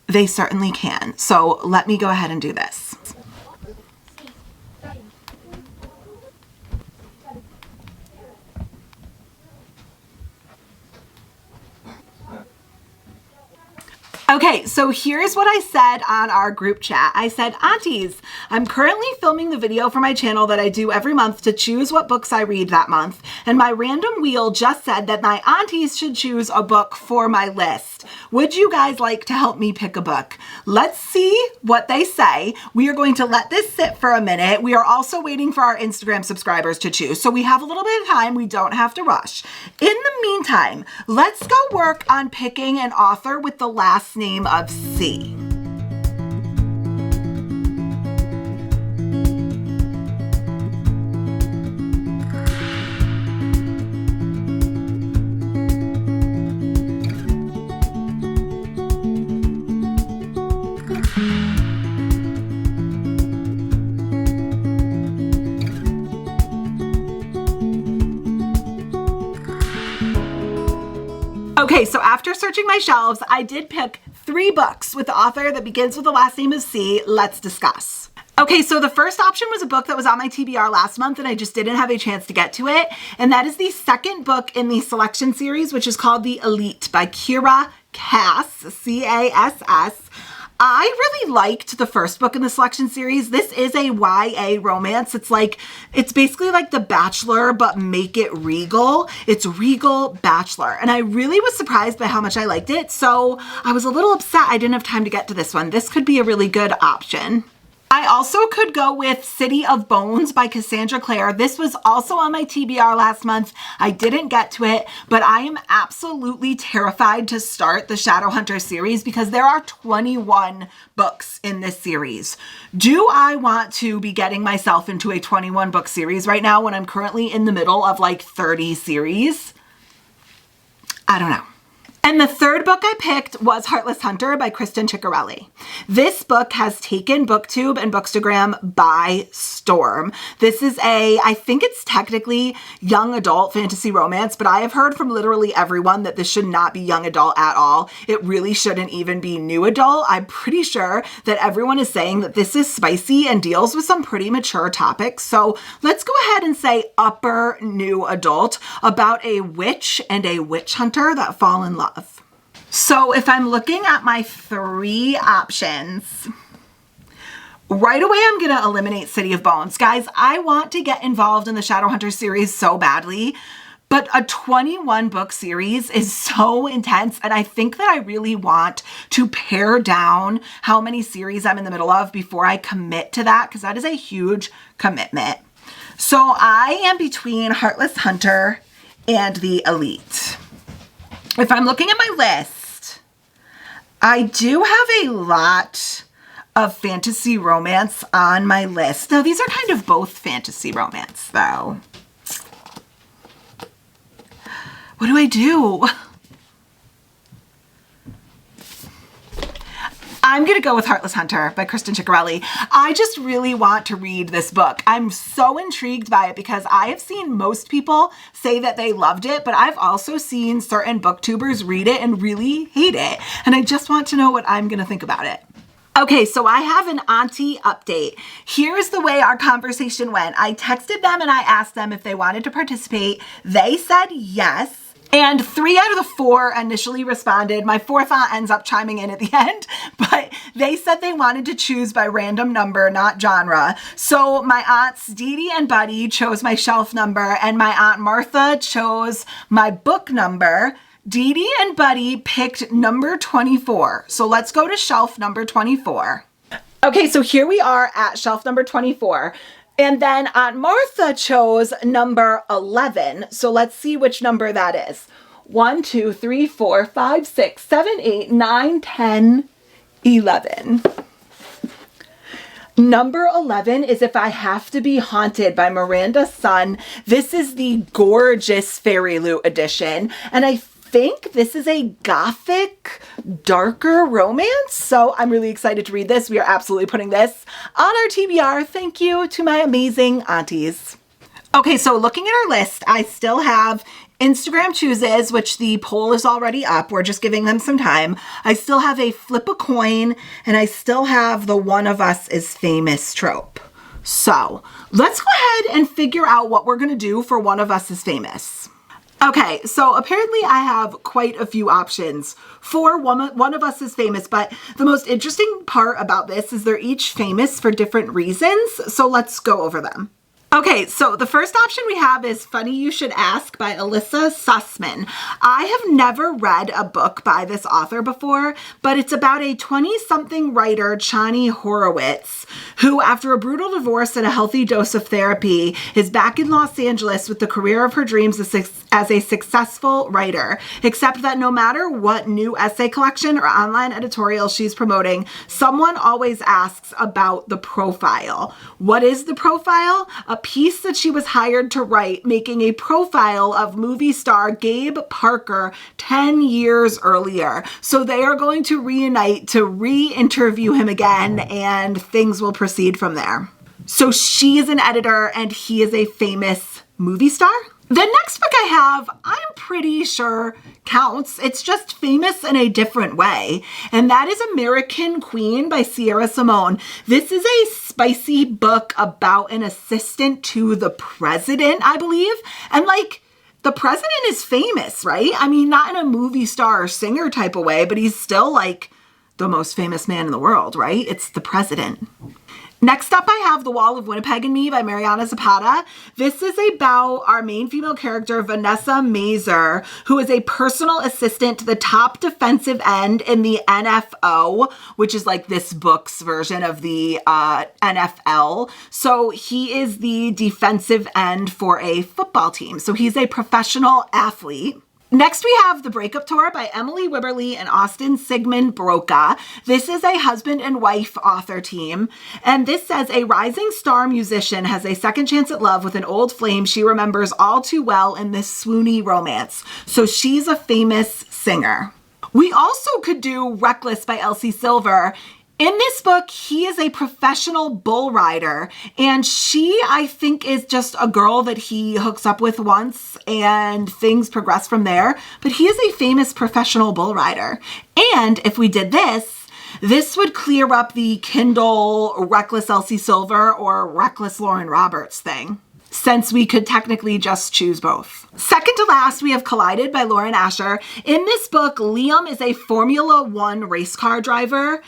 A: they certainly can. So let me go ahead and do this. Okay, so here's what I said on our group chat. I said, Aunties, I'm currently filming the video for my channel that I do every month to choose what books I read that month. And my random wheel just said that my aunties should choose a book for my list. Would you guys like to help me pick a book? Let's see what they say. We are going to let this sit for a minute. We are also waiting for our Instagram subscribers to choose. So we have a little bit of time. We don't have to rush. In the meantime, let's go work on picking an author with the last name of C. Okay, so after searching my shelves, I did pick 3 books with the author that begins with the last name of C. Let's discuss. Okay, so the first option was a book that was on my TBR last month and I just didn't have a chance to get to it. And that is the second book in the selection series, which is called The Elite by Kira Cass, C-A-S-S. I really liked the first book in the selection series. This is a YA romance. It's basically like The Bachelor, but make it regal. It's Regal Bachelor. And I really was surprised by how much I liked it. So I was a little upset I didn't have time to get to this one. This could be a really good option. I also could go with City of Bones by Cassandra Clare. This was also on my TBR last month. I didn't get to it, but I am absolutely terrified to start the Shadowhunter series because there are 21 books in this series. Do I want to be getting myself into a 21 book series right now when I'm currently in the middle of like 30 series? I don't know. And the third book I picked was Heartless Hunter by Kristen Ciccarelli. This book has taken BookTube and Bookstagram by storm. This is I think it's technically young adult fantasy romance, but I have heard from literally everyone that this should not be young adult at all. It really shouldn't even be new adult. I'm pretty sure that everyone is saying that this is spicy and deals with some pretty mature topics. So let's go ahead and say upper new adult about a witch and a witch hunter that fall in love. So if I'm looking at my 3 options, right away I'm going to eliminate City of Bones. Guys, I want to get involved in the Shadowhunter series so badly, but a 21 book series is so intense, and I think that I really want to pare down how many series I'm in the middle of before I commit to that, because that is a huge commitment. So I am between Heartless Hunter and The Elite. If I'm looking at my list, I do have a lot of fantasy romance on my list. Now, these are kind of both fantasy romance, though. What do I do? I'm going to go with Heartless Hunter by Kristen Ciccarelli. I just really want to read this book. I'm so intrigued by it because I have seen most people say that they loved it, but I've also seen certain booktubers read it and really hate it. And I just want to know what I'm going to think about it. Okay, so I have an auntie update. Here's the way our conversation went. I texted them and I asked them if they wanted to participate. They said yes. And 3 out of the 4 initially responded. My 4th aunt ends up chiming in at the end, but they said they wanted to choose by random number, not genre. So my aunts Dee Dee and Buddy chose my shelf number, and my aunt Martha chose my book number. Dee Dee and Buddy picked number 24. So let's go to shelf number 24. Okay, so here we are at shelf number 24. And then Aunt Martha chose number 11. So let's see which number that is. 1, 2, 3, 4, 5, 6, 7, 8, 9, 10, 11. Number 11 is If I Have to Be Haunted by Miranda Sun. This is the gorgeous Fairy Loot edition. And I think this is a gothic, darker romance. So I'm really excited to read this. We are absolutely putting this on our TBR. Thank you to my amazing aunties. Okay, so looking at our list, I still have Instagram Chooses, which the poll is already up. We're just giving them some time. I still have a Flip a Coin, and I still have the One of Us is Famous trope. So let's go ahead and figure out what we're going to do for One of Us is Famous. Okay, so apparently I have quite a few options for One of Us is Famous, but the most interesting part about this is they're each famous for different reasons, so let's go over them. Okay, so the first option we have is Funny You Should Ask by Alyssa Sussman. I have never read a book by this author before, but it's about a 20-something writer, Chani Horowitz, who, after a brutal divorce and a healthy dose of therapy, is back in Los Angeles with the career of her dreams as a successful writer, except that no matter what new essay collection or online editorial she's promoting, someone always asks about the profile. What is the profile? A piece that she was hired to write, making a profile of movie star Gabe Parker 10 years earlier. So they are going to reunite to re-interview him again, and things will proceed from there. So she is an editor and he is a famous movie star. The next book I have, I'm pretty sure counts. It's just famous in a different way. And that is American Queen by Sierra Simone. This is a spicy book about an assistant to the president, I believe. And like, the president is famous, right? I mean, not in a movie star or singer type of way, but he's still like the most famous man in the world, right? It's the president. Next up, I have The Wall of Winnipeg and Me by Mariana Zapata. This is about our main female character, Vanessa Mazer, who is a personal assistant to the top defensive end in the NFO, which is like this book's version of the NFL. So he is the defensive end for a football team. So he's a professional athlete. Next, we have The Breakup Tour by Emily Wibberley and Austin Sigmund Broca. This is a husband and wife author team. And this says a rising star musician has a second chance at love with an old flame she remembers all too well in this swoony romance. So she's a famous singer. We also could do Reckless by Elsie Silver. In this book, he is a professional bull rider, and she, I think, is just a girl that he hooks up with once, and things progress from there. But he is a famous professional bull rider. And if we did this, this would clear up the Kindle Reckless Elsie Silver or Reckless Lauren Roberts thing, since we could technically just choose both. Second to last, we have Collided by Lauren Asher. In this book, Liam is a Formula One race car driver,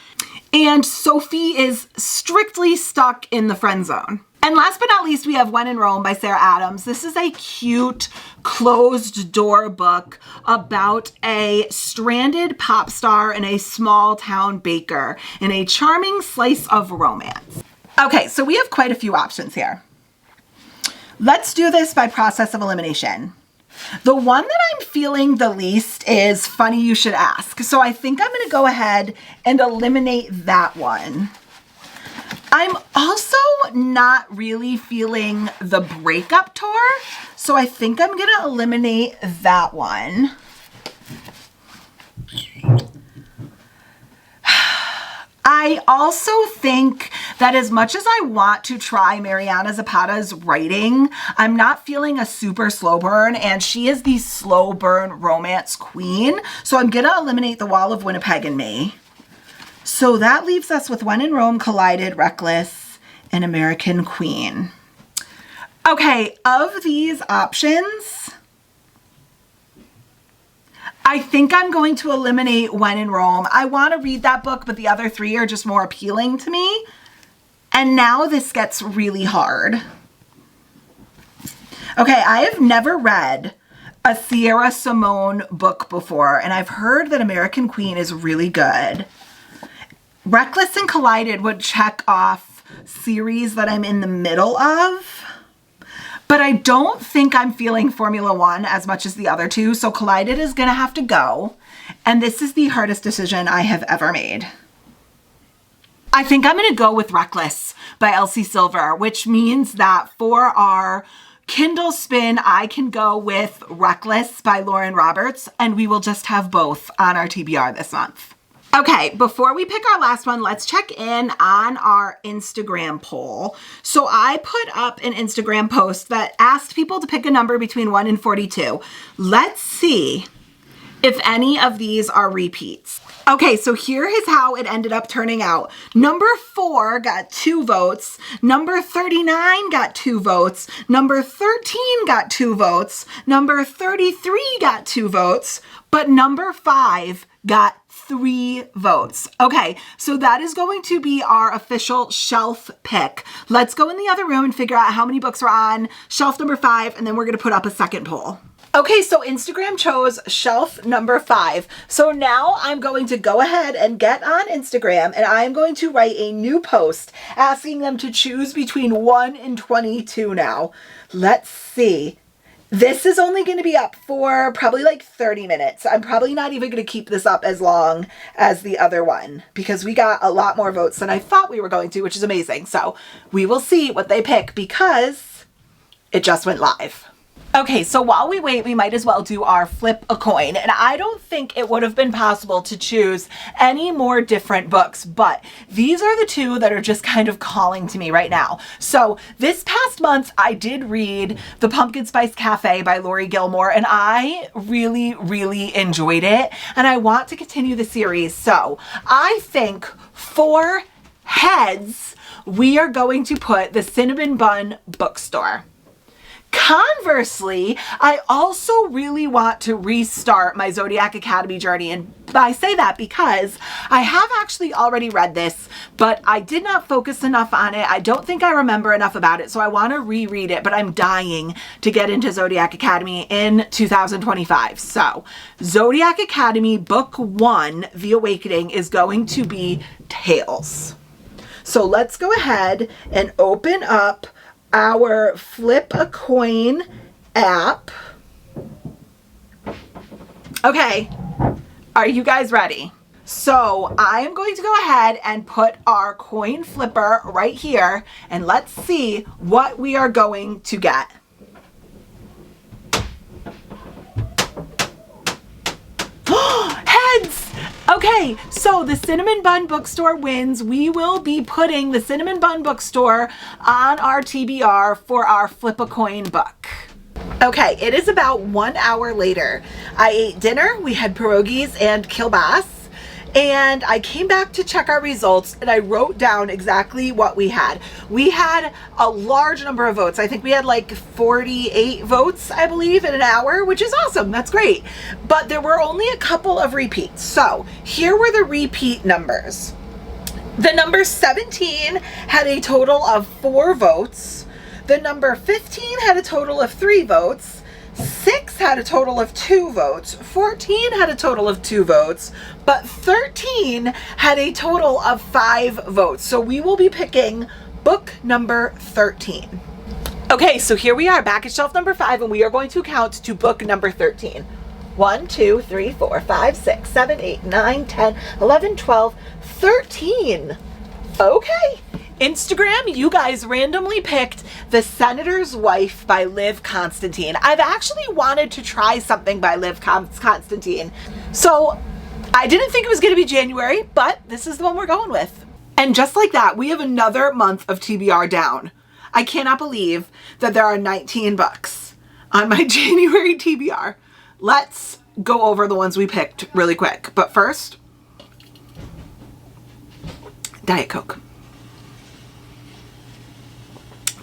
A: and Sophie is strictly stuck in the friend zone. And last but not least, we have When in Rome by Sarah Adams. This is a cute, closed-door book about a stranded pop star and a small-town baker in a charming slice of romance. Okay, so we have quite a few options here. Let's do this by process of elimination. The one that I'm feeling the least is Funny You Should Ask. So I think I'm going to go ahead and eliminate that one. I'm also not really feeling The Breakup Tour. So I think I'm going to eliminate that one. I also think that as much as I want to try Mariana Zapata's writing, I'm not feeling a super slow burn, and she is the slow burn romance queen. So I'm gonna eliminate The Wall of Winnipeg and Me. So that leaves us with When in Rome, Collided, Reckless, and American Queen. Okay, of these options, I think I'm going to eliminate When in Rome. I want to read that book, but the other three are just more appealing to me. And now this gets really hard. Okay, I have never read a Sierra Simone book before, and I've heard that American Queen is really good. Reckless and Collided would check off series that I'm in the middle of. But I don't think I'm feeling Formula One as much as the other two, so Collided is going to have to go. And this is the hardest decision I have ever made. I think I'm going to go with Reckless by Elsie Silver, which means that for our Kindle spin, I can go with Reckless by Lauren Roberts, and we will just have both on our TBR this month. Okay, before we pick our last one, let's check in on our Instagram poll. So I put up an Instagram post that asked people to pick a number between 1 and 42. Let's see if any of these are repeats. Okay, so here is how it ended up turning out. Number 4 got 2 votes. Number 39 got 2 votes. Number 13 got 2 votes. Number 33 got 2 votes. But number 5 got 3 votes. Okay, so that is going to be our official shelf pick. Let's go in the other room and figure out how many books are on shelf number 5, and then we're going to put up a second poll. Okay, so Instagram chose shelf number 5. So now I'm going to go ahead and get on Instagram, and I'm going to write a new post asking them to choose between 1 and 22 now. Let's see. This is only going to be up for probably like 30 minutes. I'm probably not even going to keep this up as long as the other one because we got a lot more votes than I thought we were going to, which is amazing. So we will see what they pick because it just went live. Okay, so while we wait, we might as well do our flip a coin. And I don't think it would have been possible to choose any more different books, but these are the 2 that are just kind of calling to me right now. So this past month, I did read The Pumpkin Spice Cafe by Lori Gilmore, and I really, really enjoyed it. And I want to continue the series. So I think for heads, we are going to put the Cinnamon Bun Bookstore. Conversely, I also really want to restart my Zodiac Academy journey. And I say that because I have actually already read this, but I did not focus enough on it. I don't think I remember enough about it, so I want to reread it, but I'm dying to get into Zodiac Academy in 2025. So Zodiac Academy Book 1, The Awakening, is going to be Tails. So let's go ahead and open up our Flip a Coin app. Okay, are you guys ready? So I am going to go ahead and put our coin flipper right here, and let's see what we are going to get. Heads! Okay, so the Cinnamon Bun Bookstore wins. We will be putting the Cinnamon Bun Bookstore on our TBR for our Flip a Coin book. Okay, it is about 1 hour later. I ate dinner, we had pierogies and kielbasa, and I came back to check our results and I wrote down exactly what we had. We had a large number of votes. I think we had like 48 votes, I believe, in an hour, which is awesome. That's great. But there were only a couple of repeats. So here were the repeat numbers. The number 17 had a total of 4 votes. The number 15 had a total of 3 votes. 6 had a total of 2 votes. 14 had a total of 2 votes. But 13 had a total of 5 votes. So we will be picking book number 13. Okay, so here we are back at shelf number 5, and we are going to count to book number 13. 1, 2, 3, 4, 5, 6, 7, 8, 9, 10, 11, 12, 13. Okay. Instagram, you guys randomly picked The Senator's Wife by Liv Constantine. I've actually wanted to try something by Liv Constantine. So I didn't think it was going to be January, but this is the one we're going with. And just like that, we have another month of TBR down. I cannot believe that there are 19 books on my January TBR. Let's go over the ones we picked really quick. But first, Diet Coke.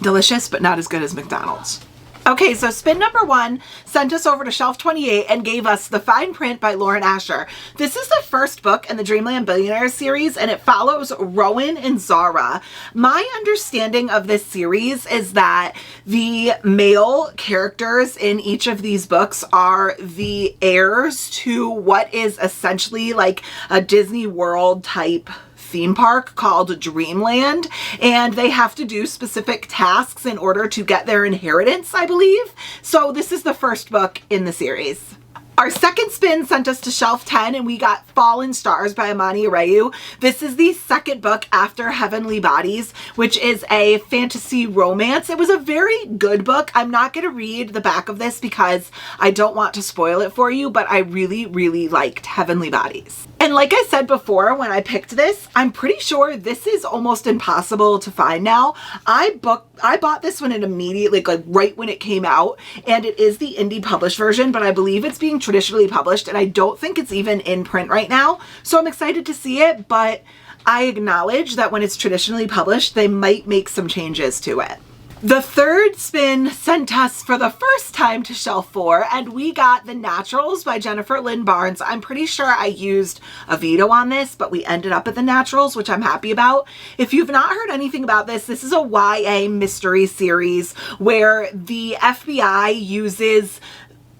A: Delicious, but not as good as McDonald's. Okay, so spin number 1 sent us over to shelf 28 and gave us The Fine Print by Lauren Asher. This is the first book in the Dreamland Billionaires series, and it follows Rowan and Zara. My understanding of this series is that the male characters in each of these books are the heirs to what is essentially like a Disney World type theme park called Dreamland, and they have to do specific tasks in order to get their inheritance, I believe. So this is the first book in the series. Our second spin sent us to shelf 10, and we got Fallen Stars by Amani Arayu. This is the second book after Heavenly Bodies, which is a fantasy romance. It was a very good book. I'm not going to read the back of this because I don't want to spoil it for you, but I really, really liked Heavenly Bodies. And like I said before, when I picked this, I'm pretty sure this is almost impossible to find now. I I bought this one and immediately, like right when it came out, and it is the indie published version, but I believe it's being traditionally published, and I don't think it's even in print right now. So I'm excited to see it, but I acknowledge that when it's traditionally published, they might make some changes to it. The third spin sent us for the first time to shelf 4, and we got The Naturals by Jennifer Lynn Barnes. I'm pretty sure I used a veto on this, but we ended up at The Naturals, which I'm happy about. If you've not heard anything about this, this is a YA mystery series where the FBI uses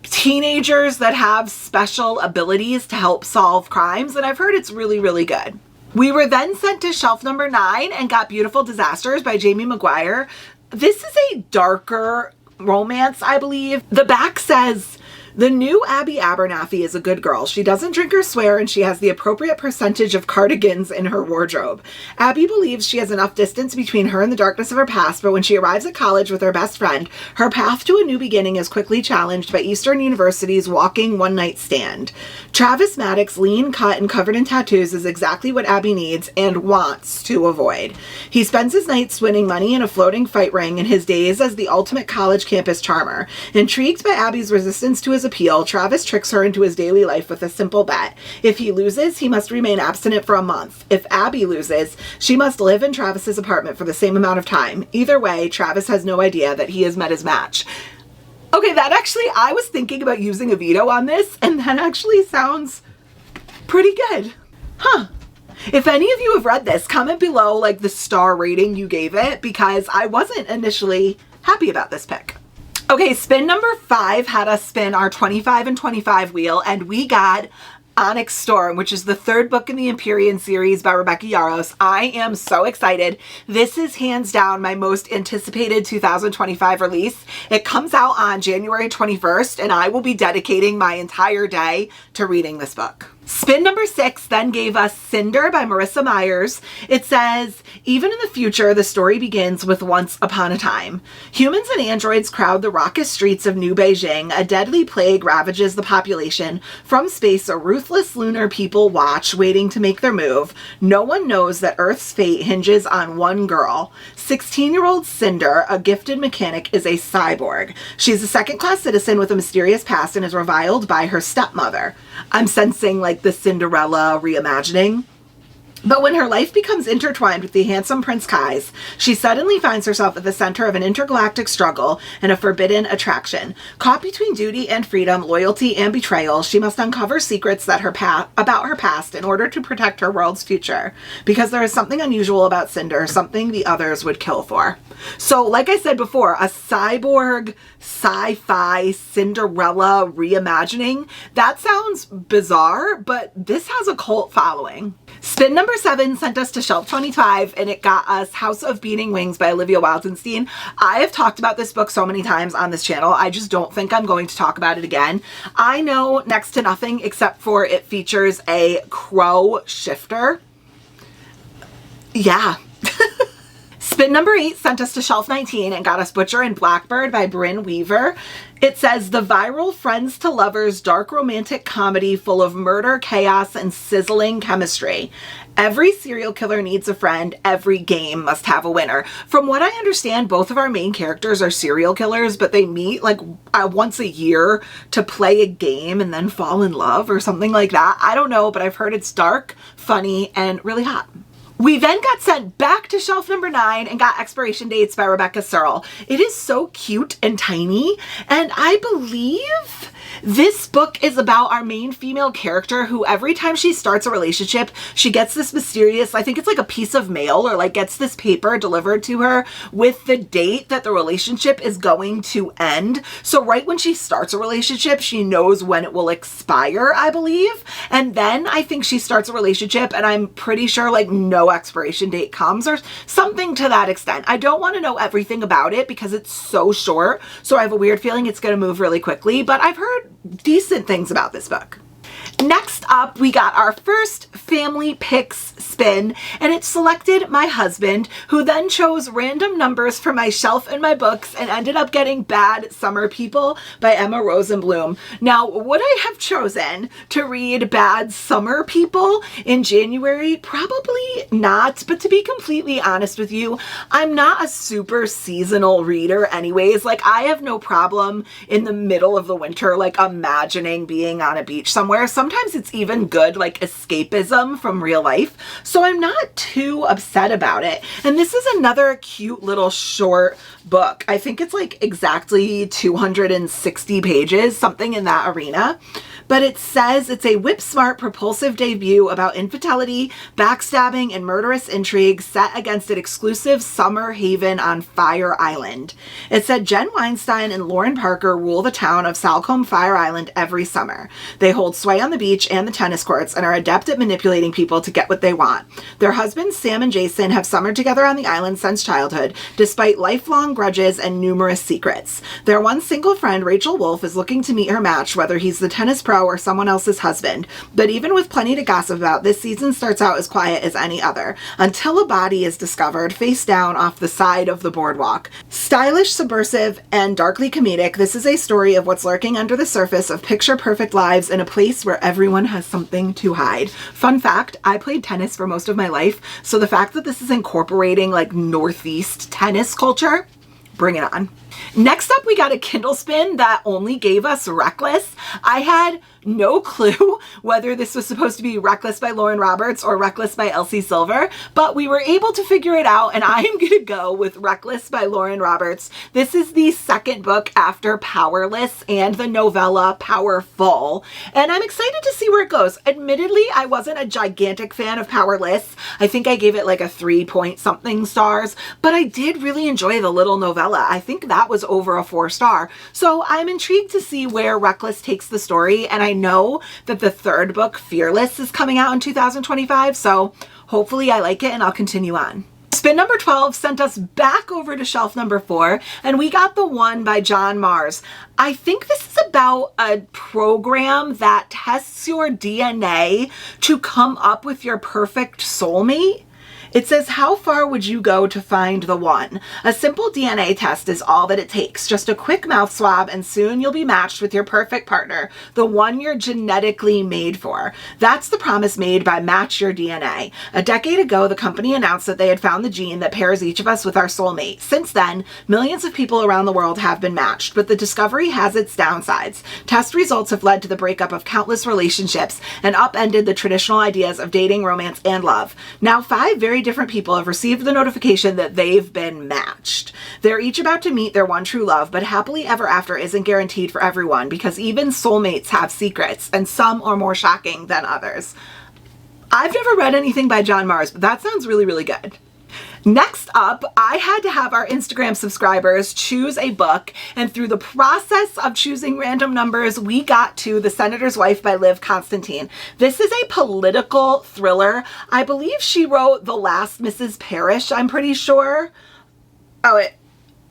A: teenagers that have special abilities to help solve crimes, and I've heard it's really, really good. We were then sent to shelf number 9 and got Beautiful Disasters by Jamie Maguire. This is a darker romance, I believe. The back says, the new Abby Abernathy is a good girl. She doesn't drink or swear, and she has the appropriate percentage of cardigans in her wardrobe. Abby believes she has enough distance between her and the darkness of her past, but when she arrives at college with her best friend, her path to a new beginning is quickly challenged by Eastern University's walking one-night stand. Travis Maddox, lean, cut, and covered in tattoos, is exactly what Abby needs and wants to avoid. He spends his nights winning money in a floating fight ring and his days as the ultimate college campus charmer. Intrigued by Abby's resistance to his appeal, Travis tricks her into his daily life with a simple bet. If he loses, he must remain abstinent for a month. If Abby loses, she must live in Travis's apartment for the same amount of time. Either way, Travis has no idea that he has met his match. Okay, that actually, I was thinking about using a veto on this, and that actually sounds pretty good. Huh. If any of you have read this, comment below like the star rating you gave it, because I wasn't initially happy about this pick. Okay, spin number 5 had us spin our 25 and 25 wheel, and we got Onyx Storm, which is the 3rd book in the Empyrean series by Rebecca Yarros. I am so excited. This is hands down my most anticipated 2025 release. It comes out on January 21st, and I will be dedicating my entire day to reading this book. Spin number 6 then gave us Cinder by Marissa Myers. It says, even in the future, the story begins with once upon a time. Humans and androids crowd the raucous streets of New Beijing. A deadly plague ravages the population. From space, a ruthless lunar people watch, waiting to make their move. No one knows that Earth's fate hinges on one girl. 16-year-old Cinder, a gifted mechanic, is a cyborg. She's a second-class citizen with a mysterious past and is reviled by her stepmother. I'm sensing like the Cinderella reimagining. But when her life becomes intertwined with the handsome Prince Kai's, she suddenly finds herself at the center of an intergalactic struggle and a forbidden attraction. Caught between duty and freedom, loyalty and betrayal, she must uncover secrets that about her past in order to protect her world's future. Because there is something unusual about Cinder, something the others would kill for. So, like I said before, a cyborg, sci-fi, Cinderella reimagining. That sounds bizarre, but this has a cult following. Spin number 7 sent us to shelf 25, and it got us House of Beating Wings by Olivia Wildenstein. I have talked about this book so many times on this channel. I just don't think I'm going to talk about it again. I know next to nothing except for it features a crow shifter. Yeah. Spin number 8 sent us to shelf 19 and got us Butcher and Blackbird by Brynne Weaver. It says, the viral friends to lovers dark romantic comedy full of murder, chaos, and sizzling chemistry. Every serial killer needs a friend. Every game must have a winner. From what I understand, both of our main characters are serial killers, but they meet like once a year to play a game and then fall in love or something like that. I don't know, but I've heard it's dark, funny, and really hot. We then got sent back to shelf number 9 and got Expiration Dates by Rebecca Searle. It is so cute and tiny, and I believe this book is about our main female character who every time she starts a relationship, she gets this mysterious, I think it's like a piece of mail or like gets this paper delivered to her with the date that the relationship is going to end. So right when she starts a relationship, she knows when it will expire, I believe. And then I think she starts a relationship and I'm pretty sure like no expiration date comes or something to that extent. I don't want to know everything about it because it's so short. So I have a weird feeling it's going to move really quickly, but I've heard decent things about this book. Next up, we got our first family picks spin, and it selected my husband, who then chose random numbers for my shelf in my books and ended up getting Bad Summer People by Emma Rosenblum. Now, would I have chosen to read Bad Summer People in January? Probably not, but to be completely honest with you, I'm not a super seasonal reader anyways. Like, I have no problem in the middle of the winter, like, imagining being on a beach somewhere. Sometimes it's even good, like, escapism from real life. So I'm not too upset about it. And this is another cute little short book. I think it's like exactly 260 pages, something in that arena. But it says it's a whip-smart, propulsive debut about infidelity, backstabbing, and murderous intrigue set against an exclusive summer haven on Fire Island. It said Jen Weinstein and Lauren Parker rule the town of Salcombe Fire Island every summer. They hold sway on the beach and the tennis courts and are adept at manipulating people to get what they want. Their husbands, Sam and Jason, have summered together on the island since childhood, despite lifelong grudges and numerous secrets. Their one single friend, Rachel Wolf, is looking to meet her match, whether he's the tennis pro or someone else's husband. But even with plenty to gossip about, this season starts out as quiet as any other, until a body is discovered face down off the side of the boardwalk. Stylish, subversive, and darkly comedic, this is a story of what's lurking under the surface of picture-perfect lives in a place where everyone has something to hide. Fun fact, I played tennis for most of my life, so the fact that this is incorporating like Northeast tennis culture, bring it on. Next up, we got a Kindle spin that only gave us Reckless. I had no clue whether this was supposed to be Reckless by Lauren Roberts or Reckless by Elsie Silver, but we were able to figure it out, and I am going to go with Reckless by Lauren Roberts. This is the second book after Powerless and the novella Powerful, and I'm excited to see where it goes. Admittedly, I wasn't a gigantic fan of Powerless. I think I gave it like a 3-point-something stars, but I did really enjoy the little novella. I think that was over a 4-star. So I'm intrigued to see where Reckless takes the story, and I know that the third book, Fearless, is coming out in 2025, so hopefully I like it and I'll continue on. Spin number 12 sent us back over to shelf number 4, and we got The One by John Mars. I think this is about a program that tests your DNA to come up with your perfect soulmate. It says, how far would you go to find the one? A simple DNA test is all that it takes. Just a quick mouth swab and soon you'll be matched with your perfect partner, the one you're genetically made for. That's the promise made by Match Your DNA. A decade ago, the company announced that they had found the gene that pairs each of us with our soulmate. Since then, millions of people around the world have been matched, but the discovery has its downsides. Test results have led to the breakup of countless relationships and upended the traditional ideas of dating, romance, and love. Now, 5 very different people have received the notification that they've been matched. They're each about to meet their one true love, but happily ever after isn't guaranteed for everyone because even soulmates have secrets, and some are more shocking than others. I've never read anything by John Mars, but that sounds really, really good. Next up, I had to have our Instagram subscribers choose a book, and through the process of choosing random numbers, we got to The Senator's Wife by Liv Constantine. This is a political thriller. I believe she wrote The Last Mrs. Parrish, I'm pretty sure.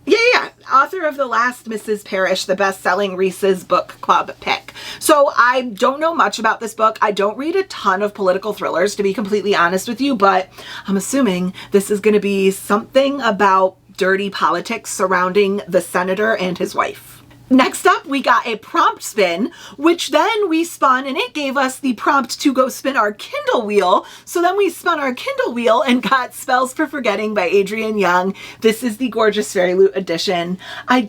A: Yeah. Author of The Last Mrs. Parrish, the best-selling Reese's Book Club pick. So I don't know much about this book. I don't read a ton of political thrillers, to be completely honest with you, but I'm assuming this is going to be something about dirty politics surrounding the senator and his wife. Next up, we got a prompt spin, which then we spun, and it gave us the prompt to go spin our Kindle wheel. So then we spun our Kindle wheel and got Spells for Forgetting by Adrienne Young. This is the gorgeous Fairy Loot edition. I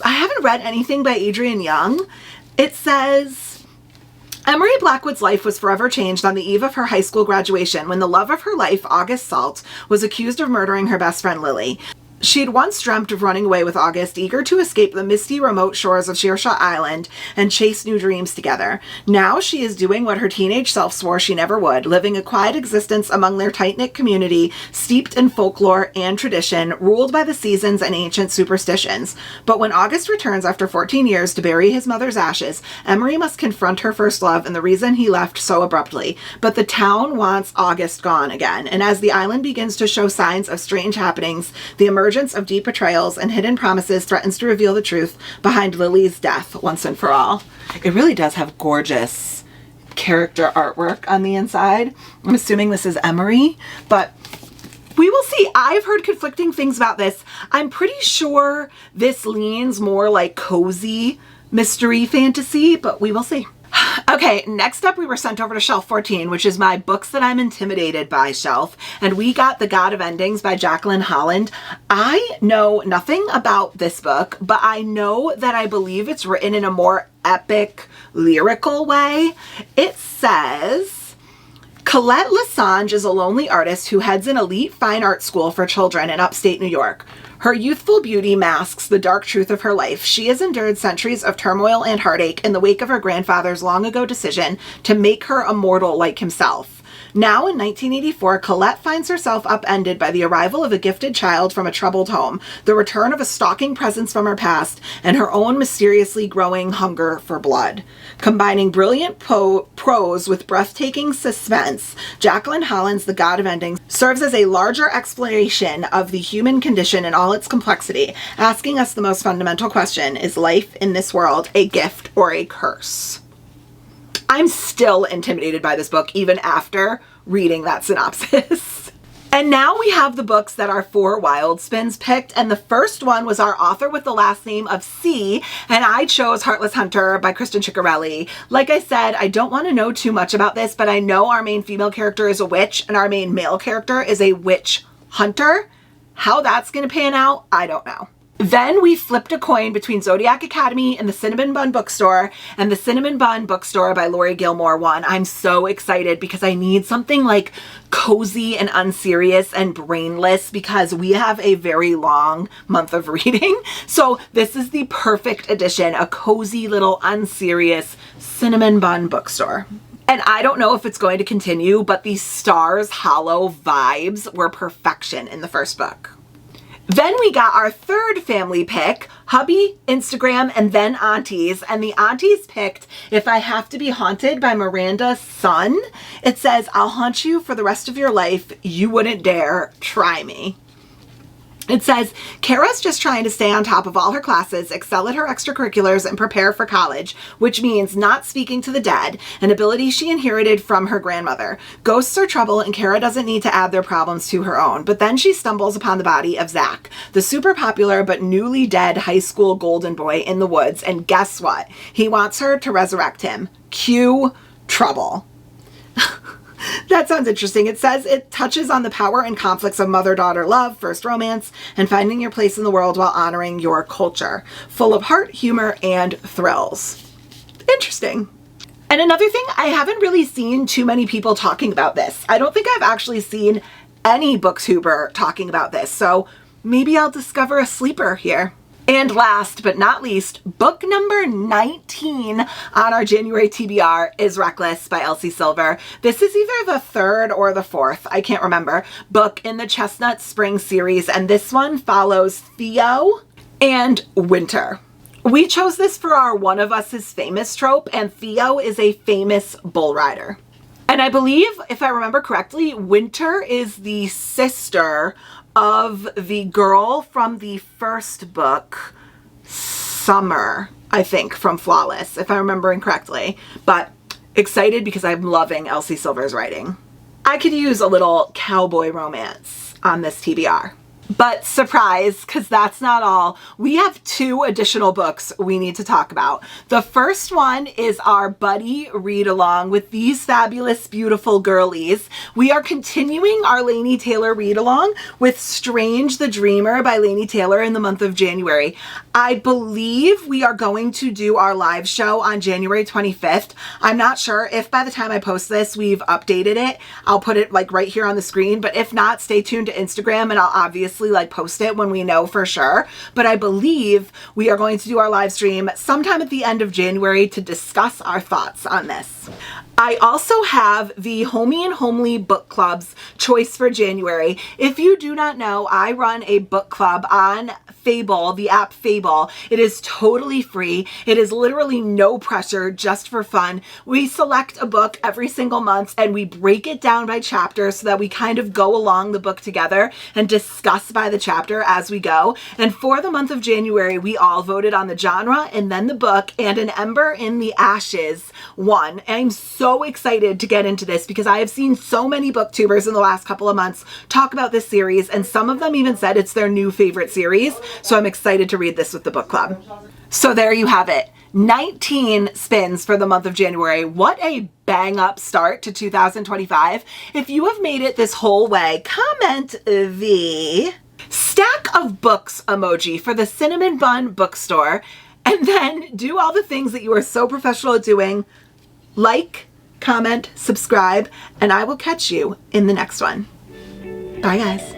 A: haven't read anything by Adrienne Young. It says, Emery Blackwood's life was forever changed on the eve of her high school graduation when the love of her life, August Salt, was accused of murdering her best friend Lily. She'd once dreamt of running away with August, eager to escape the misty, remote shores of Sheershot Island and chase new dreams together. Now she is doing what her teenage self swore she never would, living a quiet existence among their tight-knit community, steeped in folklore and tradition, ruled by the seasons and ancient superstitions. But when August returns after 14 years to bury his mother's ashes, Emery must confront her first love and the reason he left so abruptly. But the town wants August gone again, and as the island begins to show signs of strange happenings, the emergence of deep betrayals and hidden promises threatens to reveal the truth behind Lily's death once and for all. It really does have gorgeous character artwork on the inside. I'm assuming this is Emery, but we will see. I've heard conflicting things about this. I'm pretty sure this leans more like cozy mystery fantasy, but we will see. Okay, next up we were sent over to shelf 14, which is my books that I'm intimidated by shelf, and we got The God of Endings by Jacqueline Holland. I know nothing about this book, but I know that I believe it's written in a more epic, lyrical way. It says, Colette Lessange is a lonely artist who heads an elite fine art school for children in upstate New York. Her youthful beauty masks the dark truth of her life. She has endured centuries of turmoil and heartache in the wake of her grandfather's long ago decision to make her a mortal like himself. Now in 1984, Colette finds herself upended by the arrival of a gifted child from a troubled home, the return of a stalking presence from her past, and her own mysteriously growing hunger for blood. Combining brilliant prose with breathtaking suspense, Jacqueline Holland's The God of Endings serves as a larger exploration of the human condition in all its complexity, asking us the most fundamental question: is life in this world a gift or a curse? I'm still intimidated by this book even after reading that synopsis. And now we have the books that our 4 Wild Spins picked, and the first one was our author with the last name of C, and I chose Heartless Hunter by Kristen Ciccarelli. Like I said, I don't want to know too much about this, but I know our main female character is a witch and our main male character is a witch hunter. How that's going to pan out, I don't know. Then we flipped a coin between Zodiac Academy and the Cinnamon Bun Bookstore, and the Cinnamon Bun Bookstore by Lori Gilmore won. I'm so excited because I need something like cozy and unserious and brainless because we have a very long month of reading. So this is the perfect addition, a cozy little unserious Cinnamon Bun Bookstore. And I don't know if it's going to continue, but the Stars Hollow vibes were perfection in the first book. Then we got our third family pick, hubby, Instagram, and then aunties. And the aunties picked If I Have to Be Haunted by Miranda Sun. It says, I'll haunt you for the rest of your life. You wouldn't dare try me. It says, Kara's just trying to stay on top of all her classes, excel at her extracurriculars, and prepare for college, which means not speaking to the dead, an ability she inherited from her grandmother. Ghosts are trouble, and Kara doesn't need to add their problems to her own. But then she stumbles upon the body of Zach, the super popular but newly dead high school golden boy in the woods, and guess what? He wants her to resurrect him. Cue trouble. That sounds interesting. It says it touches on the power and conflicts of mother-daughter love, first romance, and finding your place in the world while honoring your culture. Full of heart, humor, and thrills. Interesting. And another thing, I haven't really seen too many people talking about this. I don't think I've actually seen any booktuber talking about this, so maybe I'll discover a sleeper here. And last but not least, book number 19 on our January TBR is Reckless by Elsie Silver. This is either the third or the fourth, I can't remember, book in the Chestnut Spring series, and this one follows Theo and Winter. We chose this for our One of Us is Famous trope, and Theo is a famous bull rider. And I believe, if I remember correctly, Winter is the sister of the girl from the first book, Summer, I think, from Flawless, if I'm remembering correctly. But excited because I'm loving Elsie Silver's writing. I could use a little cowboy romance on this TBR. But surprise, because that's not all. We have 2 additional books we need to talk about. The first one is our buddy read along with these fabulous, beautiful girlies. We are continuing our Laini Taylor read along with Strange the Dreamer by Laini Taylor in the month of January. I believe we are going to do our live show on January 25th. I'm not sure if by the time I post this, we've updated it. I'll put it like right here on the screen, but if not, stay tuned to Instagram and I'll obviously like post it when we know for sure. But I believe we are going to do our live stream sometime at the end of January to discuss our thoughts on this. I also have the Homey and Homely Book Club's choice for January. If you do not know, I run a book club on Fable, the app Fable. It is totally free. It is literally no pressure, just for fun. We select a book every single month and we break it down by chapter so that we kind of go along the book together and discuss by the chapter as we go. And for the month of January, we all voted on the genre and then the book, and an ember in the ashes one. I'm so excited to get into this because I have seen so many booktubers in the last couple of months talk about this series, and some of them even said it's their new favorite series. So I'm excited to read this with the book club. So there you have it. 19 spins for the month of January. What a bang up start to 2025. If you have made it this whole way, comment the stack of books emoji for the Cinnamon Bun Bookstore, and then do all the things that you are so professional at doing. Like, comment, subscribe, and I will catch you in the next one. Bye guys.